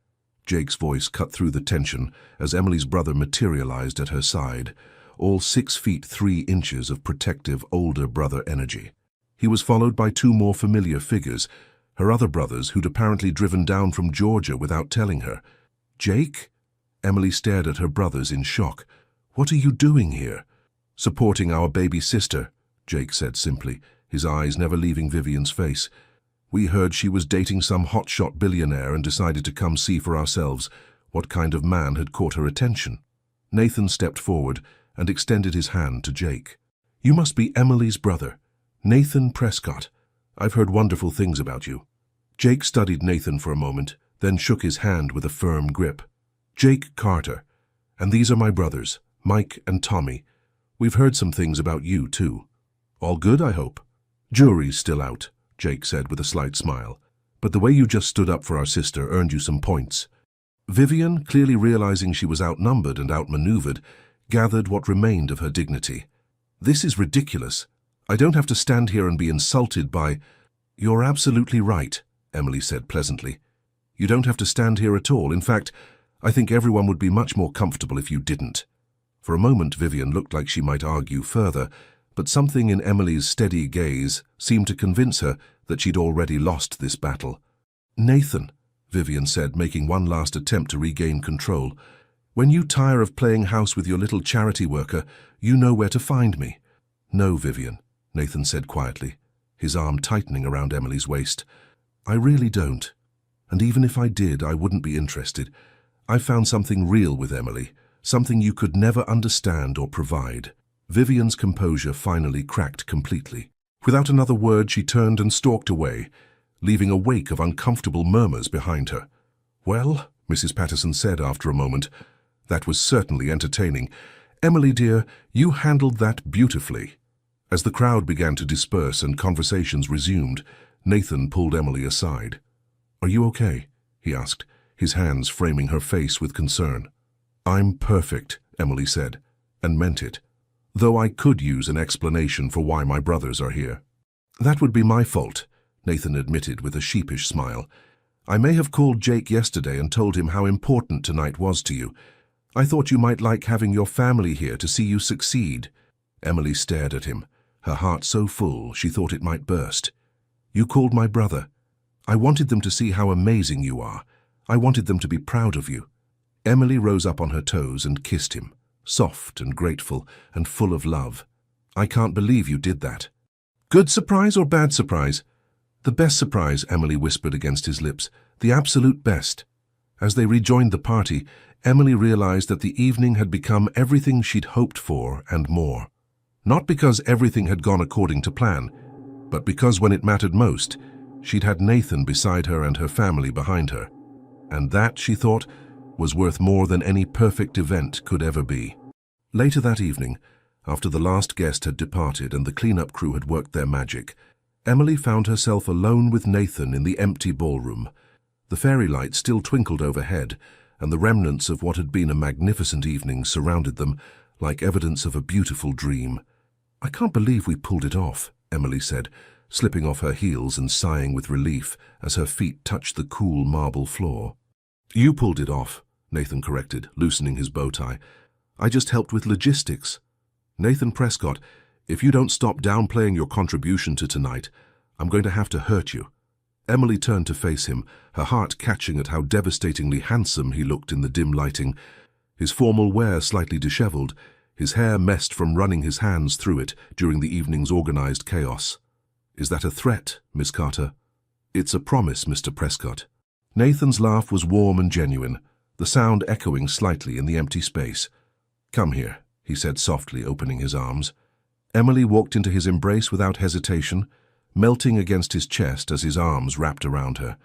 Jake's voice cut through the tension as Emily's brother materialized at her side, all 6 feet 3 inches of protective older brother energy. He was followed by 2 more familiar figures, her other brothers who'd apparently driven down from Georgia without telling her. "Jake?" Emily stared at her brothers in shock. "What are you doing here?" "Supporting our baby sister," Jake said simply, his eyes never leaving Vivian's face. "We heard she was dating some hotshot billionaire and decided to come see for ourselves what kind of man had caught her attention." Nathan stepped forward and extended his hand to Jake. "You must be Emily's brother, Nathan Prescott. I've heard wonderful things about you." Jake studied Nathan for a moment, then shook his hand with a firm grip. "Jake Carter, and these are my brothers, Mike and Tommy. We've heard some things about you, too. All good, I hope?" "Jury's still out," Jake said with a slight smile. "But the way you just stood up for our sister earned you some points." Vivian, clearly realizing she was outnumbered and outmaneuvered, gathered what remained of her dignity. "This is ridiculous. I don't have to stand here and be insulted by—" "You're absolutely right," Emily said pleasantly. "You don't have to stand here at all. In fact, I think everyone would be much more comfortable if you didn't." For a moment, Vivian looked like she might argue further, but something in Emily's steady gaze seemed to convince her that she'd already lost this battle. "Nathan," Vivian said, making one last attempt to regain control, "when you tire of playing house with your little charity worker, you know where to find me." "No, Vivian," Nathan said quietly, his arm tightening around Emily's waist. "I really don't. And even if I did, I wouldn't be interested. I've found something real with Emily, something you could never understand or provide." Vivian's composure finally cracked completely. Without another word, she turned and stalked away, leaving a wake of uncomfortable murmurs behind her. "Well," Mrs. Patterson said after a moment, "that was certainly entertaining. Emily, dear, you handled that beautifully." As the crowd began to disperse and conversations resumed, Nathan pulled Emily aside. "Are you okay?" he asked, his hands framing her face with concern. "I'm perfect," Emily said, and meant it. "Though I could use an explanation for why my brothers are here." "That would be my fault," Nathan admitted with a sheepish smile. "I may have called Jake yesterday and told him how important tonight was to you. I thought you might like having your family here to see you succeed." Emily stared at him, her heart so full she thought it might burst. "You called my brother. I wanted them to see how amazing you are. I wanted them to be proud of you." Emily rose up on her toes and kissed him, soft and grateful and full of love. "I can't believe you did that." "Good surprise or bad surprise?" "The best surprise," Emily whispered against his lips. "The absolute best." As they rejoined the party, Emily realized that the evening had become everything she'd hoped for and more. Not because everything had gone according to plan, but because when it mattered most, she'd had Nathan beside her and her family behind her. And that, she thought, was worth more than any perfect event could ever be. Later that evening, after the last guest had departed and the cleanup crew had worked their magic, Emily found herself alone with Nathan in the empty ballroom. The fairy lights still twinkled overhead, and the remnants of what had been a magnificent evening surrounded them like evidence of a beautiful dream. "I can't believe we pulled it off," Emily said, slipping off her heels and sighing with relief as her feet touched the cool marble floor. "You pulled it off," Nathan corrected, loosening his bow tie. "I just helped with logistics. Nathan Prescott, if you don't stop downplaying your contribution to tonight, I'm going to have to hurt you." Emily turned to face him, her heart catching at how devastatingly handsome he looked in the dim lighting, his formal wear slightly disheveled, his hair messed from running his hands through it during the evening's organized chaos. "Is that a threat, Miss Carter?" "It's a promise, Mr. Prescott." Nathan's laugh was warm and genuine, the sound echoing slightly in the empty space. "Come here," he said softly, opening his arms. Emily walked into his embrace without hesitation, melting against his chest as his arms wrapped around her.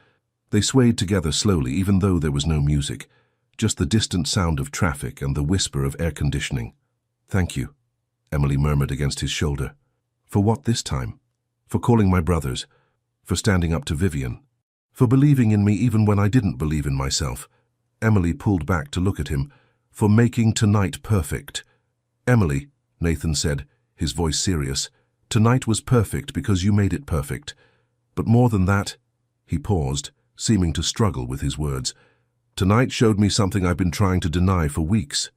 They swayed together slowly, even though there was no music, just the distant sound of traffic and the whisper of air conditioning. "Thank you," Emily murmured against his shoulder. "For what this time? For calling my brothers, for standing up to Vivian, for believing in me even when I didn't believe in myself." Emily pulled back to look at him. "For making tonight perfect." "Emily," Nathan said, his voice serious, "tonight was perfect because you made it perfect. But more than that," he paused, seeming to struggle with his words, "tonight showed me something I've been trying to deny for weeks."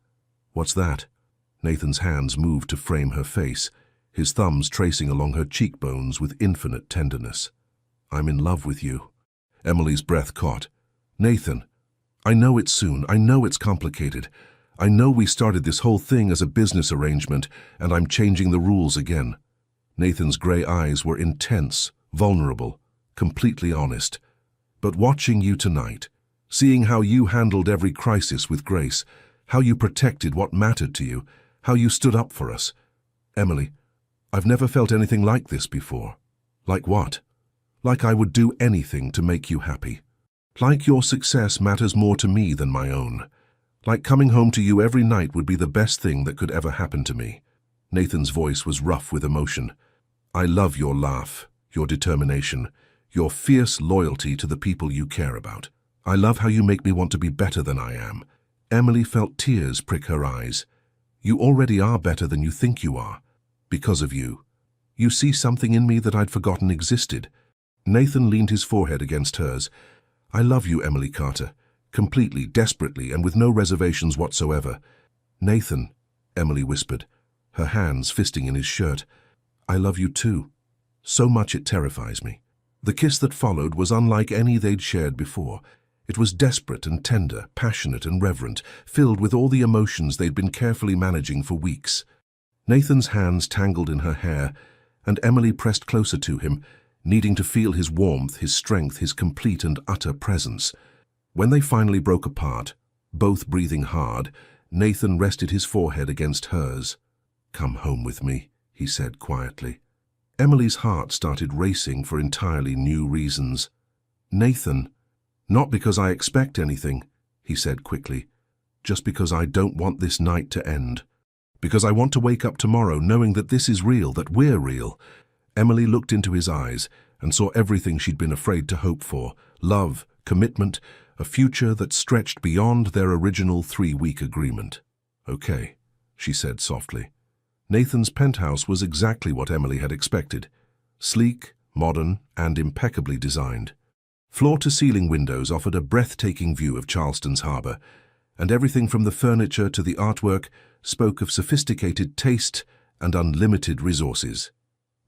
"What's that?" Nathan's hands moved to frame her face, his thumbs tracing along her cheekbones with infinite tenderness. "I'm in love with you." Emily's breath caught. "Nathan, I know it's soon. I know it's complicated. I know we started this whole thing as a business arrangement, and I'm changing the rules again. Nathan's grey eyes were intense, vulnerable, completely honest. "But watching you tonight, seeing how you handled every crisis with grace, how you protected what mattered to you, how you stood up for us. Emily, I've never felt anything like this before." "Like what?" "Like I would do anything to make you happy. Like your success matters more to me than my own. Like coming home to you every night would be the best thing that could ever happen to me." Nathan's voice was rough with emotion. "I love your laugh, your determination, your fierce loyalty to the people you care about. I love how you make me want to be better than I am." Emily felt tears prick her eyes. "You already are better than you think you are. Because of you. You see something in me that I'd forgotten existed." Nathan leaned his forehead against hers. "I love you, Emily Carter. Completely, desperately, and with no reservations whatsoever." "Nathan," Emily whispered, her hands fisting in his shirt, "I love you too. So much it terrifies me." The kiss that followed was unlike any they'd shared before. It was desperate and tender, passionate and reverent, filled with all the emotions they'd been carefully managing for weeks. Nathan's hands tangled in her hair, and Emily pressed closer to him, needing to feel his warmth, his strength, his complete and utter presence. When they finally broke apart, both breathing hard, Nathan rested his forehead against hers. "Come home with me," he said quietly. Emily's heart started racing for entirely new reasons. "Nathan, not because I expect anything," he said quickly, "just because I don't want this night to end. Because I want to wake up tomorrow knowing that this is real, that we're real." Emily looked into his eyes and saw everything she'd been afraid to hope for: love, commitment, a future that stretched beyond their original 3-week agreement. "Okay," she said softly. Nathan's penthouse was exactly what Emily had expected: sleek, modern, and impeccably designed. Floor-to-ceiling windows offered a breathtaking view of Charleston's harbor, and everything from the furniture to the artwork spoke of sophisticated taste and unlimited resources.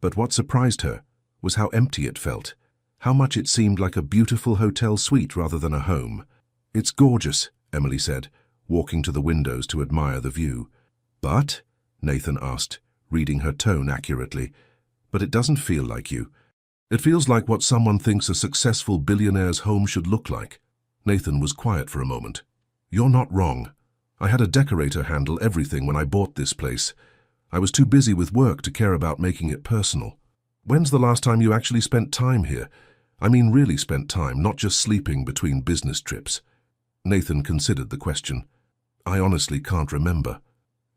But what surprised her was how empty it felt, how much it seemed like a beautiful hotel suite rather than a home. "It's gorgeous," Emily said, walking to the windows to admire the view. "But?" Nathan asked, reading her tone accurately. "But it doesn't feel like you. It feels like what someone thinks a successful billionaire's home should look like." Nathan was quiet for a moment. "You're not wrong. I had a decorator handle everything when I bought this place. I was too busy with work to care about making it personal. When's the last time you actually spent time here? I mean really spent time, not just sleeping between business trips." Nathan considered the question. "I honestly can't remember."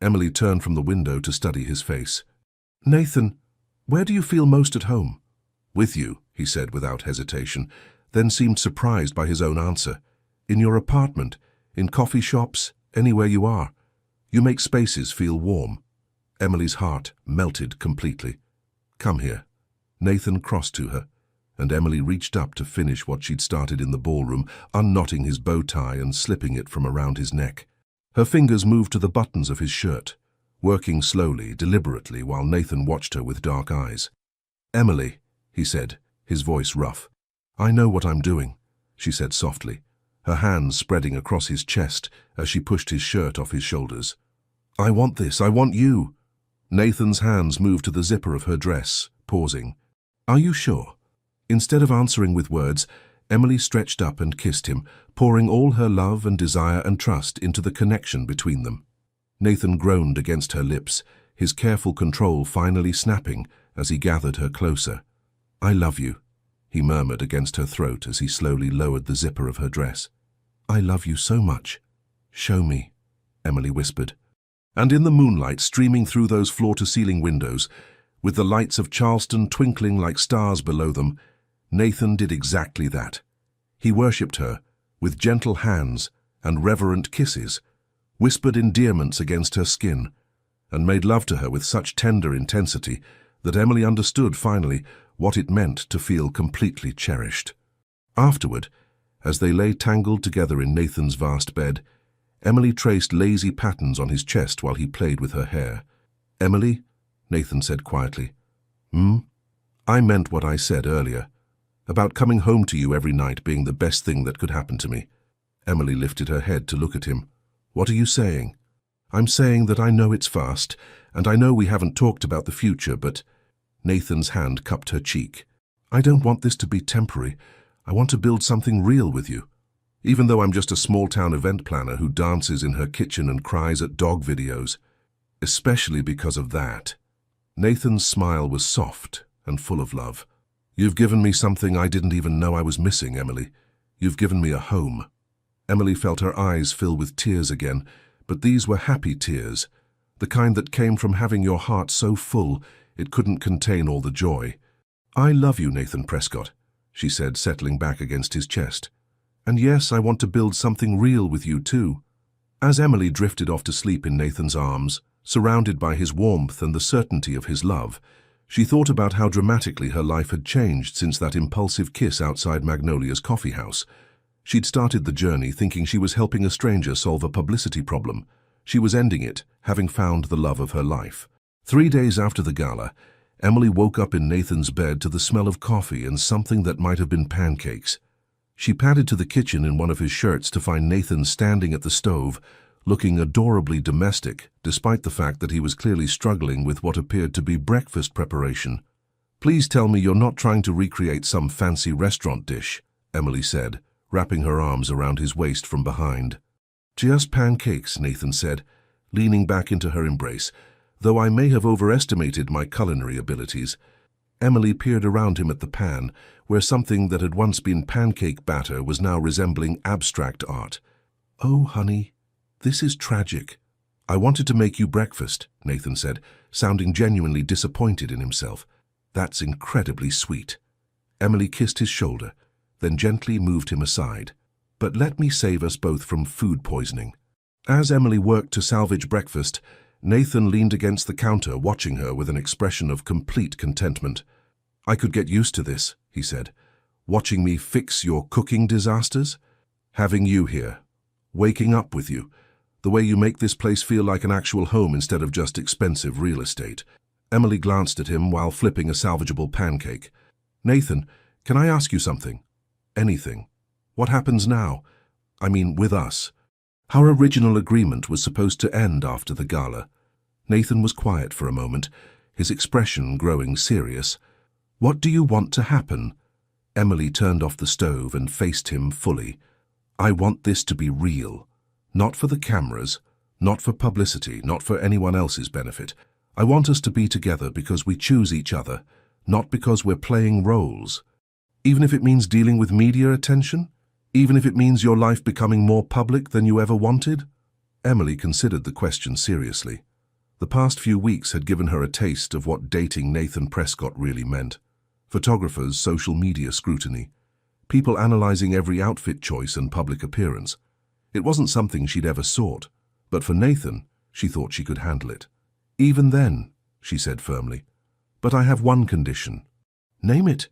Emily turned from the window to study his face. "Nathan, where do you feel most at home?" "With you," he said without hesitation, then seemed surprised by his own answer. "In your apartment, in coffee shops, anywhere you are. You make spaces feel warm." Emily's heart melted completely. "Come here." Nathan crossed to her, and Emily reached up to finish what she'd started in the ballroom, unknotting his bow tie and slipping it from around his neck. Her fingers moved to the buttons of his shirt, working slowly, deliberately, while Nathan watched her with dark eyes. "Emily," he said, his voice rough. "I know what I'm doing," she said softly, her hands spreading across his chest as she pushed his shirt off his shoulders. "I want this, I want you." Nathan's hands moved to the zipper of her dress, pausing. "Are you sure?" Instead of answering with words, Emily stretched up and kissed him, pouring all her love and desire and trust into the connection between them. Nathan groaned against her lips, his careful control finally snapping as he gathered her closer. "I love you," he murmured against her throat as he slowly lowered the zipper of her dress. "I love you so much." "Show me," Emily whispered. And in the moonlight streaming through those floor-to-ceiling windows, with the lights of Charleston twinkling like stars below them, Nathan did exactly that. He worshipped her with gentle hands and reverent kisses, whispered endearments against her skin, and made love to her with such tender intensity that Emily understood finally what it meant to feel completely cherished. Afterward, as they lay tangled together in Nathan's vast bed, Emily traced lazy patterns on his chest while he played with her hair. "Emily," Nathan said quietly. "I meant what I said earlier, about coming home to you every night being the best thing that could happen to me." Emily lifted her head to look at him. "What are you saying?" "I'm saying that I know it's fast, and I know we haven't talked about the future, but..." Nathan's hand cupped her cheek. I don't want this to be temporary. I want to build something real with you. Even though I'm just a small-town event planner who dances in her kitchen and cries at dog videos. Especially because of that. Nathan's smile was soft and full of love. You've given me something I didn't even know I was missing, Emily. You've given me a home. Emily felt her eyes fill with tears again, but these were happy tears, the kind that came from having your heart so full it couldn't contain all the joy. I love you, Nathan Prescott, she said, settling back against his chest. And yes, I want to build something real with you too. As Emily drifted off to sleep in Nathan's arms, surrounded by his warmth and the certainty of his love, she thought about how dramatically her life had changed since that impulsive kiss outside Magnolia's coffee house. She'd started the journey thinking she was helping a stranger solve a publicity problem. She was ending it, having found the love of her life. 3 days after the gala, Emily woke up in Nathan's bed to the smell of coffee and something that might have been pancakes. She padded to the kitchen in one of his shirts to find Nathan standing at the stove, looking adorably domestic, despite the fact that he was clearly struggling with what appeared to be breakfast preparation. Please tell me you're not trying to recreate some fancy restaurant dish, Emily said, wrapping her arms around his waist from behind. Just pancakes, Nathan said, leaning back into her embrace, though I may have overestimated my culinary abilities. Emily peered around him at the pan, where something that had once been pancake batter was now resembling abstract art. Oh, honey, this is tragic. I wanted to make you breakfast, Nathan said, sounding genuinely disappointed in himself. That's incredibly sweet. Emily kissed his shoulder, then gently moved him aside. But let me save us both from food poisoning. As Emily worked to salvage breakfast, Nathan leaned against the counter, watching her with an expression of complete contentment. I could get used to this, he said. Watching me fix your cooking disasters? Having you here. Waking up with you. The way you make this place feel like an actual home instead of just expensive real estate. Emily glanced at him while flipping a salvageable pancake. Nathan, can I ask you something? Anything. What happens now? I mean, with us. Our original agreement was supposed to end after the gala. Nathan was quiet for a moment, his expression growing serious. What do you want to happen? Emily turned off the stove and faced him fully. I want this to be real. Not for the cameras, not for publicity, not for anyone else's benefit. I want us to be together because we choose each other, not because we're playing roles. Even if it means dealing with media attention? Even if it means your life becoming more public than you ever wanted? Emily considered the question seriously. The past few weeks had given her a taste of what dating Nathan Prescott really meant. Photographers, social media scrutiny, people analyzing every outfit choice and public appearance. It wasn't something she'd ever sought, but for Nathan, she thought she could handle it. Even then, she said firmly. But I have one condition. Name it.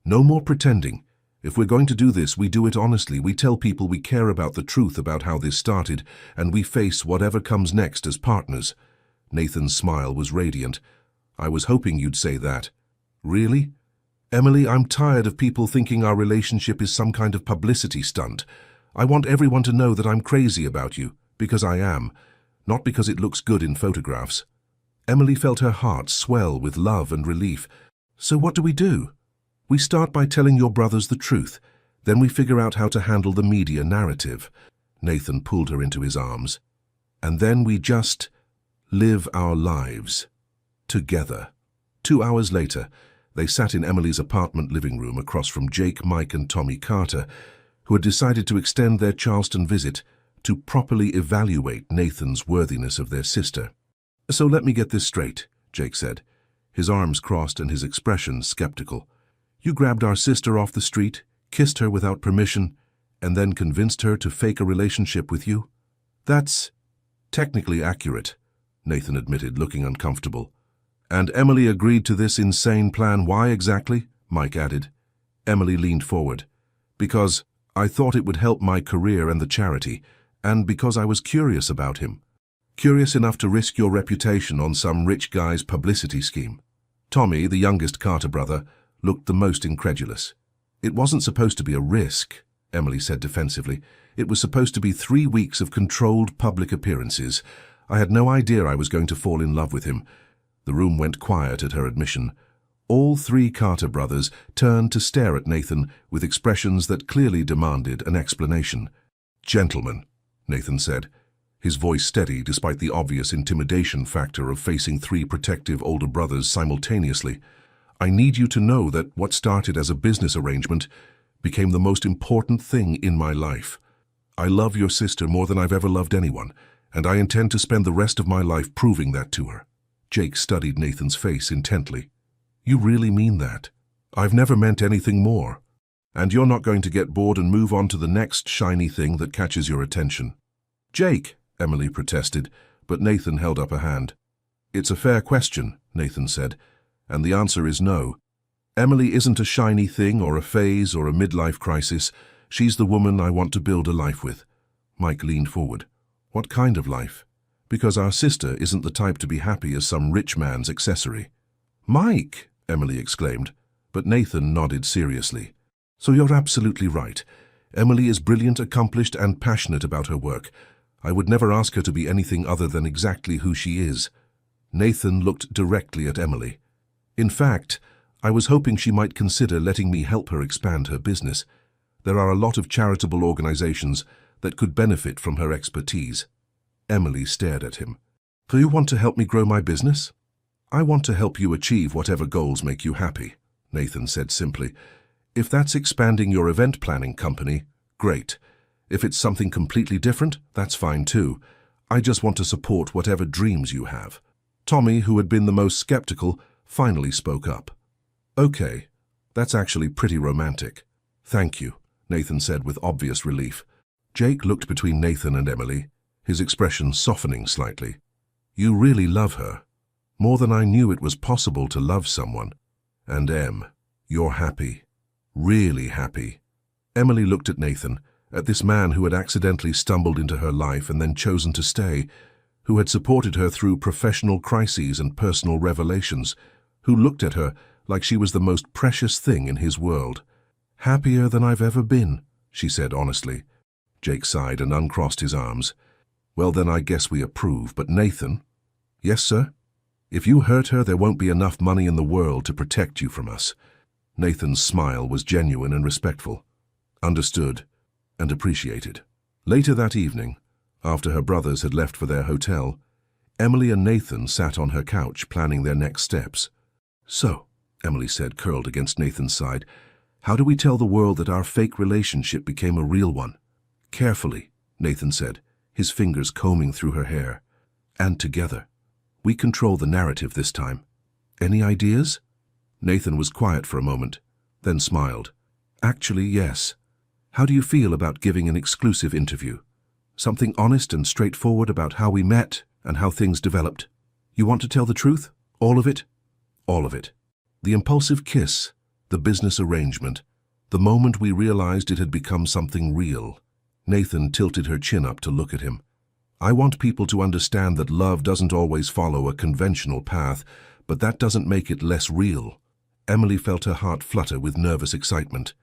No more pretending. If we're going to do this, we do it honestly. We tell people we care about the truth about how this started, and we face whatever comes next as partners. Nathan's smile was radiant. I was hoping you'd say that. Really? Emily, I'm tired of people thinking our relationship is some kind of publicity stunt. I want everyone to know that I'm crazy about you, because I am, not because it looks good in photographs. Emily felt her heart swell with love and relief. So what do we do? We start by telling your brothers the truth. Then we figure out how to handle the media narrative. Nathan pulled her into his arms. And then we just live our lives. Together. 2 hours later, they sat in Emily's apartment living room across from Jake, Mike, and Tommy Carter, who had decided to extend their Charleston visit to properly evaluate Nathan's worthiness of their sister. So let me get this straight, Jake said, his arms crossed and his expression skeptical. You grabbed our sister off the street, kissed her without permission, and then convinced her to fake a relationship with you? That's technically accurate, Nathan admitted, looking uncomfortable. And Emily agreed to this insane plan. Why exactly? Mike added. Emily leaned forward. Because I thought it would help my career and the charity, and because I was curious about him. Curious enough to risk your reputation on some rich guy's publicity scheme. Tommy, the youngest Carter brother, looked the most incredulous. It wasn't supposed to be a risk, Emily said defensively. It was supposed to be 3 weeks of controlled public appearances. I had no idea I was going to fall in love with him. The room went quiet at her admission. All three Carter brothers turned to stare at Nathan with expressions that clearly demanded an explanation. "Gentlemen," Nathan said, his voice steady despite the obvious intimidation factor of facing three protective older brothers simultaneously, "I need you to know that what started as a business arrangement became the most important thing in my life. I love your sister more than I've ever loved anyone, and I intend to spend the rest of my life proving that to her." Jake studied Nathan's face intently. "You really mean that? I've never meant anything more. And you're not going to get bored and move on to the next shiny thing that catches your attention." "Jake," Emily protested, but Nathan held up a hand. "It's a fair question," Nathan said, "and the answer is no. Emily isn't a shiny thing or a phase or a midlife crisis. She's the woman I want to build a life with." Mike leaned forward. "What kind of life? Because our sister isn't the type to be happy as some rich man's accessory." "Mike!" Emily exclaimed, but Nathan nodded seriously. "So you're absolutely right. Emily is brilliant, accomplished, and passionate about her work. I would never ask her to be anything other than exactly who she is." Nathan looked directly at Emily. "In fact, I was hoping she might consider letting me help her expand her business. There are a lot of charitable organizations that could benefit from her expertise." Emily stared at him. "Do you want to help me grow my business?" "I want to help you achieve whatever goals make you happy," Nathan said simply. "If that's expanding your event planning company, great. If it's something completely different, that's fine too. I just want to support whatever dreams you have." Tommy, who had been the most skeptical, finally spoke up. "Okay, that's actually pretty romantic." "Thank you," Nathan said with obvious relief. Jake looked between Nathan and Emily, his expression softening slightly. "You really love her. More than I knew it was possible to love someone. And you're happy. Really happy." Emily looked at Nathan, at this man who had accidentally stumbled into her life and then chosen to stay, who had supported her through professional crises and personal revelations, who looked at her like she was the most precious thing in his world. "Happier than I've ever been," she said honestly. Jake sighed and uncrossed his arms. "Well, then I guess we approve, but Nathan—" "Yes, sir? If you hurt her, there won't be enough money in the world to protect you from us." Nathan's smile was genuine and respectful. "Understood and appreciated." Later that evening, after her brothers had left for their hotel, Emily and Nathan sat on her couch planning their next steps. "So," Emily said, curled against Nathan's side, "how do we tell the world that our fake relationship became a real one?" "Carefully," Nathan said, his fingers combing through her hair. "And together. We control the narrative this time. Any ideas?" Nathan was quiet for a moment, then smiled. "Actually, yes. How do you feel about giving an exclusive interview? Something honest and straightforward about how we met and how things developed. You want to tell the truth? All of it?" "All of it. The impulsive kiss, the business arrangement, the moment we realized it had become something real." Nathan tilted her chin up to look at him. "I want people to understand that love doesn't always follow a conventional path, but that doesn't make it less real." Emily felt her heart flutter with nervous excitement.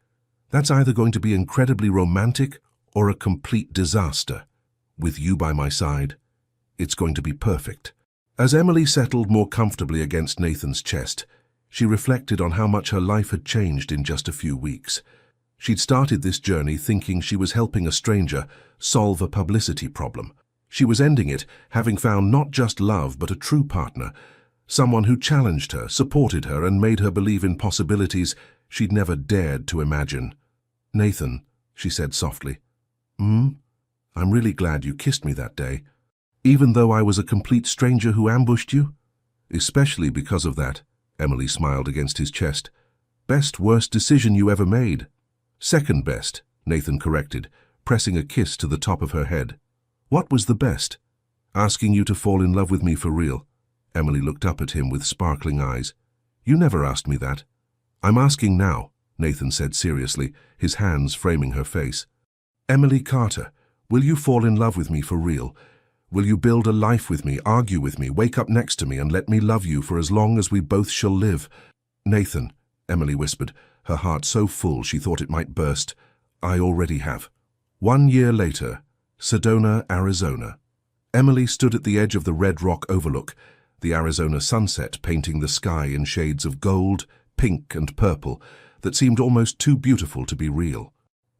"That's either going to be incredibly romantic or a complete disaster. With you by my side, it's going to be perfect." As Emily settled more comfortably against Nathan's chest, she reflected on how much her life had changed in just a few weeks. She'd started this journey thinking she was helping a stranger solve a publicity problem. She was ending it having found not just love but a true partner, someone who challenged her, supported her, and made her believe in possibilities she'd never dared to imagine. "Nathan," she said softly, I'm really glad you kissed me that day, even though I was a complete stranger who ambushed you." "Especially because of that," Emily smiled against his chest. "Best, worst decision you ever made." "Second best," Nathan corrected, pressing a kiss to the top of her head. "What was the best?" "Asking you to fall in love with me for real." Emily looked up at him with sparkling eyes. "You never asked me that." "I'm asking now," Nathan said seriously, his hands framing her face. "Emily Carter, will you fall in love with me for real? Will you build a life with me, argue with me, wake up next to me, and let me love you for as long as we both shall live?" "Nathan," Emily whispered, her heart so full she thought it might burst, "I already have." 1 year later, Sedona, Arizona. Emily stood at the edge of the Red Rock Overlook, the Arizona sunset painting the sky in shades of gold, pink, and purple that seemed almost too beautiful to be real.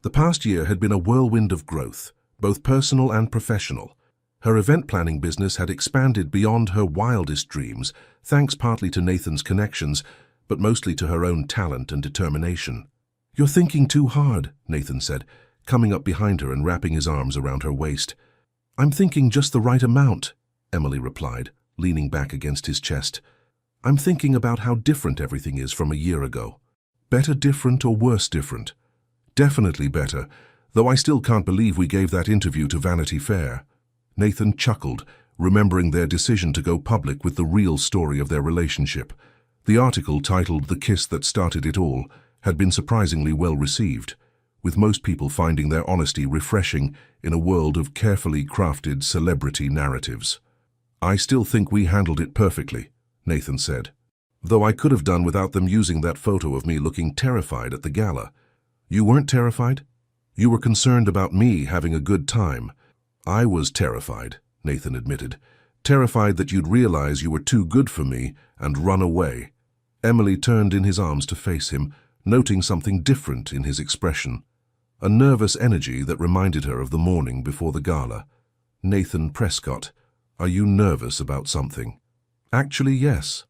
The past year had been a whirlwind of growth, both personal and professional. Her event planning business had expanded beyond her wildest dreams, thanks partly to Nathan's connections, but mostly to her own talent and determination. "You're thinking too hard," Nathan said, coming up behind her and wrapping his arms around her waist. "I'm thinking just the right amount," Emily replied, leaning back against his chest. "I'm thinking about how different everything is from a year ago. Better different or worse different? Definitely better, though I still can't believe we gave that interview to Vanity Fair." Nathan chuckled, remembering their decision to go public with the real story of their relationship. The article, titled "The Kiss That Started It All," had been surprisingly well received, with most people finding their honesty refreshing in a world of carefully crafted celebrity narratives. "I still think we handled it perfectly," Nathan said, "though I could have done without them using that photo of me looking terrified at the gala." "You weren't terrified? You were concerned about me having a good time." "I was terrified," Nathan admitted. "Terrified that you'd realize you were too good for me and run away." Emily turned in his arms to face him, noting something different in his expression. A nervous energy that reminded her of the morning before the gala. "Nathan Prescott, are you nervous about something?" "Actually, yes."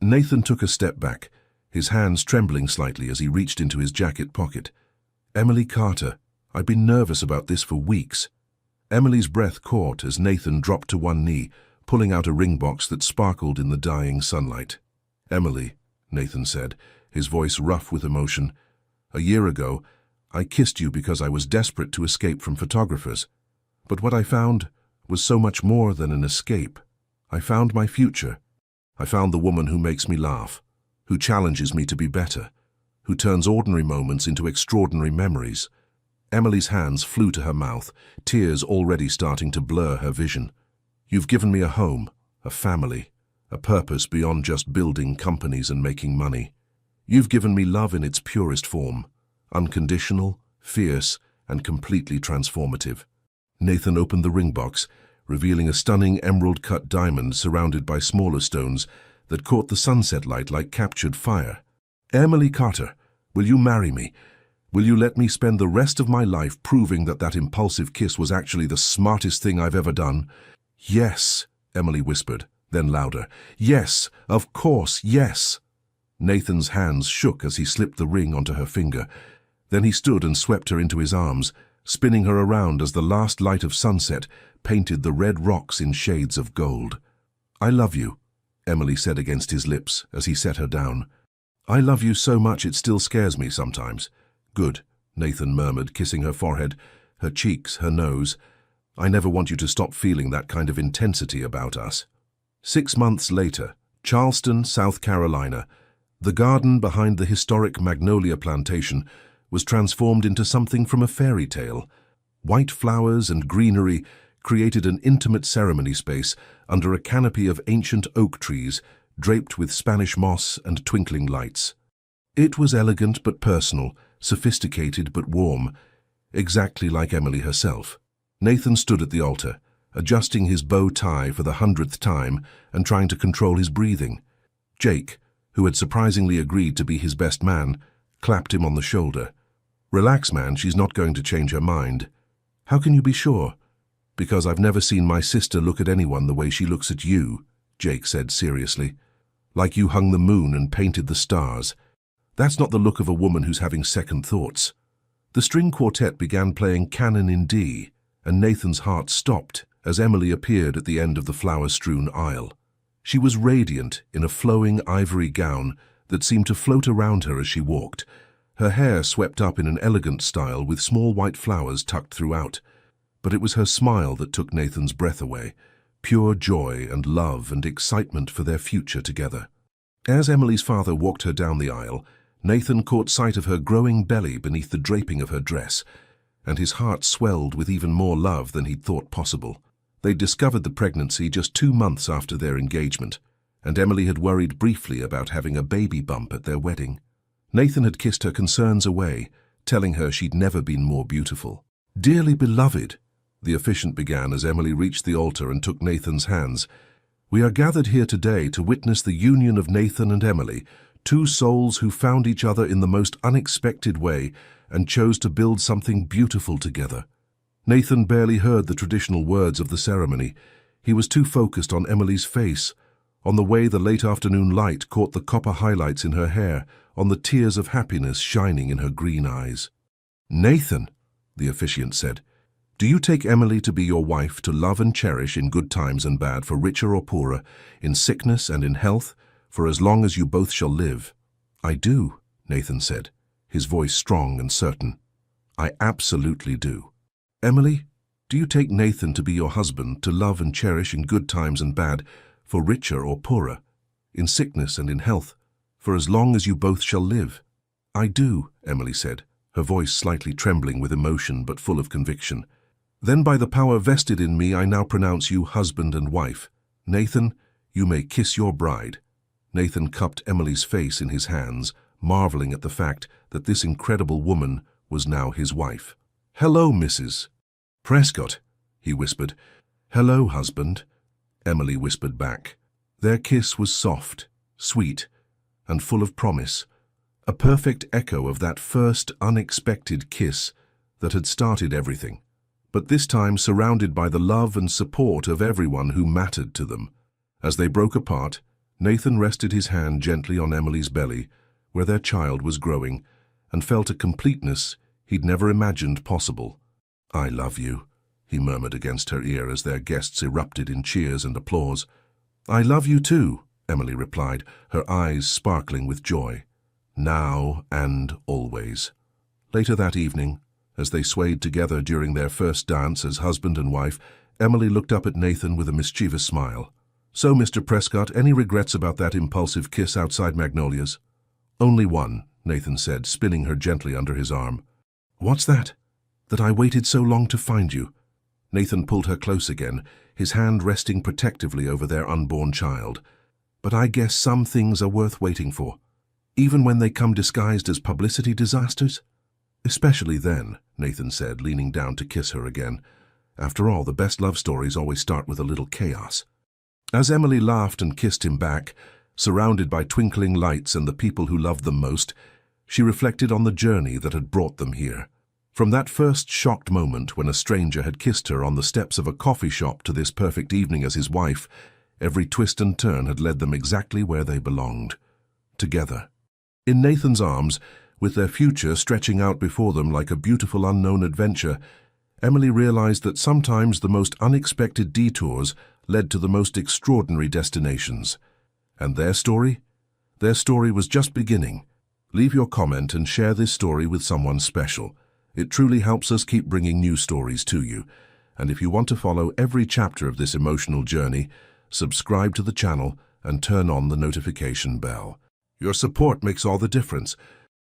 Nathan took a step back, his hands trembling slightly as he reached into his jacket pocket. "Emily Carter, I've been nervous about this for weeks." Emily's breath caught as Nathan dropped to one knee, pulling out a ring box that sparkled in the dying sunlight. "Emily," Nathan said, his voice rough with emotion, "a year ago, I kissed you because I was desperate to escape from photographers. But what I found was so much more than an escape. I found my future. I found the woman who makes me laugh, who challenges me to be better, who turns ordinary moments into extraordinary memories." Emily's hands flew to her mouth, tears already starting to blur her vision. "You've given me a home, a family, a purpose beyond just building companies and making money. You've given me love in its purest form, unconditional, fierce, and completely transformative." Nathan opened the ring box, revealing a stunning emerald-cut diamond surrounded by smaller stones that caught the sunset light like captured fire. "Emily Carter, will you marry me? Will you let me spend the rest of my life proving that that impulsive kiss was actually the smartest thing I've ever done?" "Yes," Emily whispered, then louder. "Yes, of course, yes." Nathan's hands shook as he slipped the ring onto her finger. Then he stood and swept her into his arms, spinning her around as the last light of sunset painted the red rocks in shades of gold. "I love you," Emily said against his lips as he set her down. "I love you so much it still scares me sometimes." "Good," Nathan murmured, kissing her forehead, her cheeks, her nose. "I never want you to stop feeling that kind of intensity about us." 6 months later, Charleston, South Carolina, the garden behind the historic Magnolia Plantation was transformed into something from a fairy tale. White flowers and greenery created an intimate ceremony space under a canopy of ancient oak trees draped with Spanish moss and twinkling lights. It was elegant but personal, sophisticated but warm, exactly like Emily herself. Nathan stood at the altar, adjusting his bow tie for the 100th time and trying to control his breathing. Jake, who had surprisingly agreed to be his best man, clapped him on the shoulder. "Relax, man, she's not going to change her mind." "How can you be sure?" "Because I've never seen my sister look at anyone the way she looks at you," Jake said seriously. "Like you hung the moon and painted the stars. That's not the look of a woman who's having second thoughts." The string quartet began playing Canon in D, and Nathan's heart stopped as Emily appeared at the end of the flower-strewn aisle. She was radiant in a flowing ivory gown that seemed to float around her as she walked, her hair swept up in an elegant style with small white flowers tucked throughout. But it was her smile that took Nathan's breath away, pure joy and love and excitement for their future together. As Emily's father walked her down the aisle, Nathan caught sight of her growing belly beneath the draping of her dress, and his heart swelled with even more love than he'd thought possible. They'd discovered the pregnancy just 2 months after their engagement, and Emily had worried briefly about having a baby bump at their wedding. Nathan had kissed her concerns away, telling her she'd never been more beautiful. "Dearly beloved," the officiant began as Emily reached the altar and took Nathan's hands. We are gathered here today to witness the union of Nathan and Emily, two souls who found each other in the most unexpected way and chose to build something beautiful together. Nathan barely heard the traditional words of the ceremony. He was too focused on Emily's face, on the way the late afternoon light caught the copper highlights in her hair, on the tears of happiness shining in her green eyes. "Nathan," the officiant said, "do you take Emily to be your wife, to love and cherish in good times and bad, for richer or poorer, in sickness and in health, for as long as you both shall live?" "I do," Nathan said, his voice strong and certain. "I absolutely do." "Emily, do you take Nathan to be your husband, to love and cherish in good times and bad, for richer or poorer, in sickness and in health, for as long as you both shall live?" "I do," Emily said, her voice slightly trembling with emotion but full of conviction. "Then by the power vested in me, I now pronounce you husband and wife. Nathan, you may kiss your bride." Nathan cupped Emily's face in his hands, marveling at the fact that this incredible woman was now his wife. "Hello, Mrs. Prescott," he whispered. "Hello, husband," Emily whispered back. Their kiss was soft, sweet, and full of promise, a perfect echo of that first unexpected kiss that had started everything, but this time surrounded by the love and support of everyone who mattered to them. As they broke apart, Nathan rested his hand gently on Emily's belly, where their child was growing, and felt a completeness he'd never imagined possible. "I love you," he murmured against her ear as their guests erupted in cheers and applause. "I love you too," Emily replied, her eyes sparkling with joy. "Now and always." Later that evening, as they swayed together during their first dance as husband and wife, Emily looked up at Nathan with a mischievous smile. "So, Mr. Prescott, any regrets about that impulsive kiss outside Magnolia's?" "Only one," Nathan said, spinning her gently under his arm. "What's that?" "That I waited so long to find you." Nathan pulled her close again, his hand resting protectively over their unborn child. "But I guess some things are worth waiting for, even when they come disguised as publicity disasters." "Especially then," Nathan said, leaning down to kiss her again. "After all, the best love stories always start with a little chaos." As Emily laughed and kissed him back, surrounded by twinkling lights and the people who loved them most, she reflected on the journey that had brought them here. From that first shocked moment when a stranger had kissed her on the steps of a coffee shop to this perfect evening as his wife, every twist and turn had led them exactly where they belonged. Together. In Nathan's arms, with their future stretching out before them like a beautiful unknown adventure, Emily realized that sometimes the most unexpected detours led to the most extraordinary destinations. And their story? Their story was just beginning. Leave your comment and share this story with someone special. It truly helps us keep bringing new stories to you. And if you want to follow every chapter of this emotional journey, subscribe to the channel and turn on the notification bell. Your support makes all the difference.